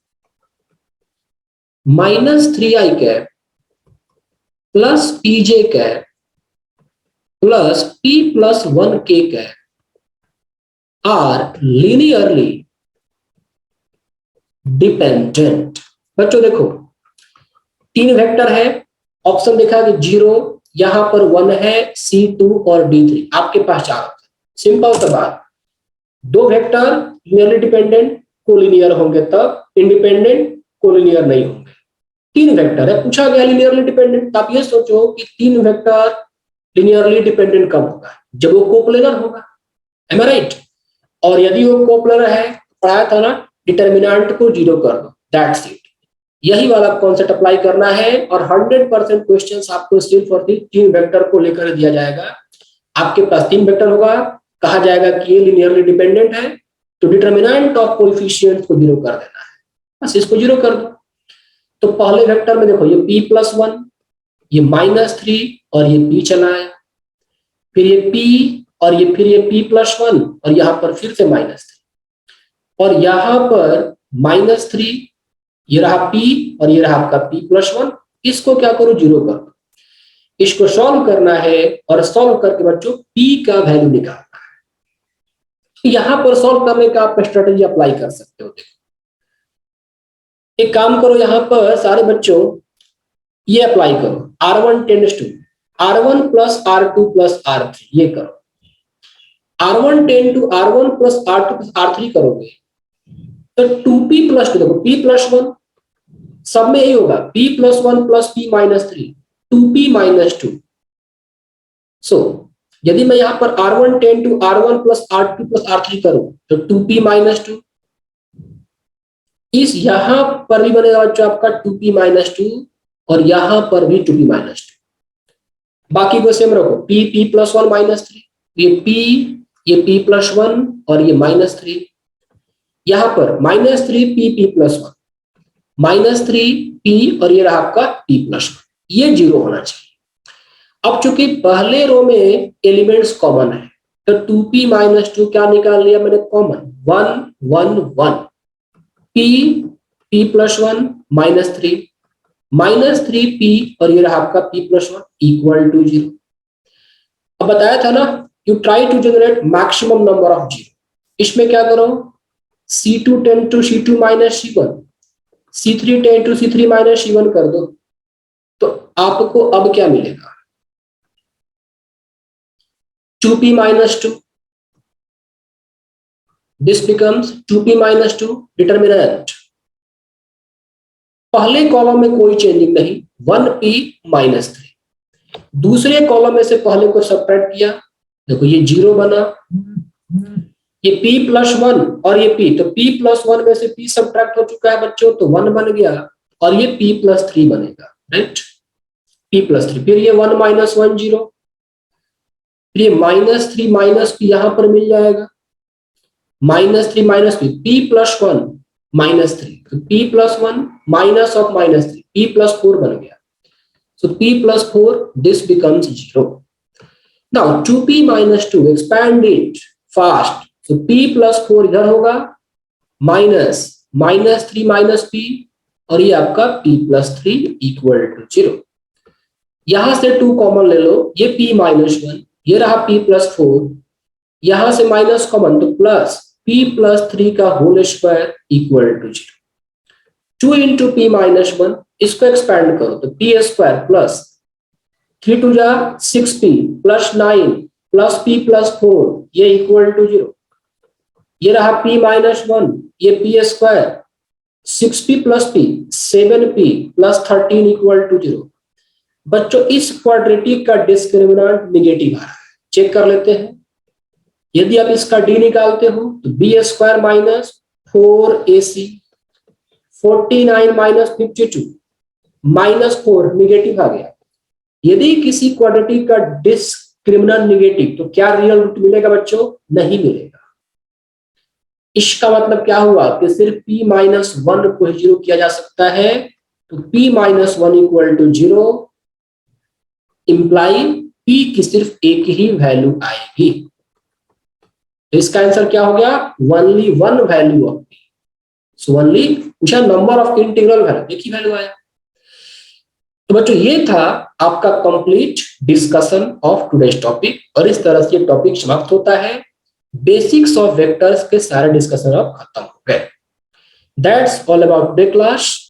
minus 3 I cap plus pj cap plus p plus 1k cap are linearly dependent। बच्चों देखो 3 vector है, option देखा कि 0, यहां पर 1 है, C2 और D3, आपके पास 4 होते हैं। सिंपल सा बात, 2 वेक्टर लिनियरली डिपेंडेंट कोलिनियर होंगे तब, इंडिपेंडेंट कोलिनियर नहीं होंगे। 3 वेक्टर है, पूछा गया लिनियरली डिपेंडेंट, आप ये सोचो कि 3 वेक्टर लिनियरली डिपेंडेंट कब होगा, जब वो कोप्लेनर होगा, am I right? और यदि वो कोप्लेनर है, पढ़ाया था ना, डिटरमिनेंट को 0 कर दो, दैट्स इट। यही वाला कॉन्सेप्ट अप्लाई करना है और 100% क्वेश्चंस आपको सिर्फ और सिर्फ 3 वेक्टर को लेकर दिया जाएगा। आपके पास 3 वेक्टर होगा, कहा जाएगा कि ये लिनियरली डिपेंडेंट है, तो डिटरमिनेंट ऑफ कोएफिशिएंट को 0 कर देना है, बस इसको 0 कर दो। तो पहले वेक्टर में देखो ये p+1, ये -3 और ये p चला है, फिर ये p और ये फिर ये p+1 और यहाँ पर फिर से -3 और यहाँ पर -3, ये रहा p और ये रहा आपका p+1, इसको क्या करो 0 कर दो। इसको सॉल्व करना है और सॉल्व करके बच्चों p का वैल्यू निकालना है। यहाँ पर सॉल्व करने का आप स्ट्रेटेजी अप्लाई कर सकते हो। देखो एक काम करो, यहाँ पर सारे बच्चों ये अप्लाई करो, R1 tends to R1 plus R2 plus R3, ये करो। R1 tend to R1 plus R2 plus R3 करोगे तो 2p+2, देखो p+1 सब में यही होगा, p+1 प्लस p-3, 2p-2। सो यदि मैं यहाँ पर R1 tend to R1 plus R2 plus R3 करूं तो 2p-2, इस यहां पर भी बनेगा बच्चों आपका 2p-2 और यहां पर भी 2p-2। बाकी को सेम रखो, p+1 -3, ये p, ये p+1 और ये -3, यहां पर -3p+1, -3p और ये रहा आपका p+1, ये 0 होना चाहिए। अब चूंकि पहले रो में एलिमेंट्स कॉमन है तो 2p-2 क्या निकाल लिया मैंने कॉमन, 1 1 1, p+1 -3 -3p और ये रहा आपका p+1 इक्वल टू 0। अब बताया था ना, you try to generate maximum number of 0। इसमें क्या करो, C2 tend to C2 minus C1, C3 tend to C3 minus C1 कर दो, तो आपको अब क्या मिलेगा, 2p-2, this becomes 2p-2 determinant. पहले कॉलम में कोई चेंजिंग नहीं, 1p-3, दूसरे कॉलम में से पहले को सबट्रैक्ट किया, देखो ये 0 बना, ये p+1 और ये p, तो p+1 में से p सबट्रैक्ट हो चुका है बच्चों तो 1 बन गया और ये p+3 बनेगा, राइट, p+3, फिर ये 1 -1 0, फिर ये -3 -p यहां पर मिल जाएगा, -3 -p, p+1 -3, तो p+1 माइनस ऑफ -3, p+4 बन गया, so p+4 this becomes 0. Now 2p-2 expand it fast, so p+4 इधर होगा, माइनस -3 -p और ये आपका p+3 इक्वल टू 0। यहां से 2 कॉमन ले लो, ये p-1, ये रहा p+4, यहां से माइनस कॉमन तो प्लस p+3 का whole square equal to 0। 2 into p-1, इसको एक्सपैंड करो तो p² प्लस 3 2 जा 6p प्लस 9 प्लस p+4 ये इक्वल टू 0। ये रहा p-1, ये p², 6p plus p 7p plus 13 equal to 0। बच्चों इस क्वाड्रेटिक का डिस्क्रिमिनेंट नेगेटिव आ रहा है, चेक कर लेते हैं। यदि आप इसका d निकालते हो तो b² minus 4ac 49 minus 52 -4 negative आ गया। यदि किसी क्वाड्रेटिक का डिस्क्रिमिनेंट नेगेटिव तो क्या रियल रूट मिलेगा बच्चों, नहीं मिलेगा। इसका मतलब क्या हुआ कि सिर्फ p-1 को 0 किया जा सकता है, तो p-1 equal to 0 imply p की सिर्फ एक ही वैल्यू आएगी। तो इसका आंसर क्या हो गया, only one value of p, so only पूछा नंबर ऑफ इंटीग्रल वैल्यू, एक ही वैल्यू आया। तो बच्चों ये था आपका complete discussion of today's topic और इस तरह से टॉपिक समाप्त होता है। बेसिक्स ऑफ वेक्टर्स के सारे डिस्कशन अब खत्म हो गए। That's all about today class.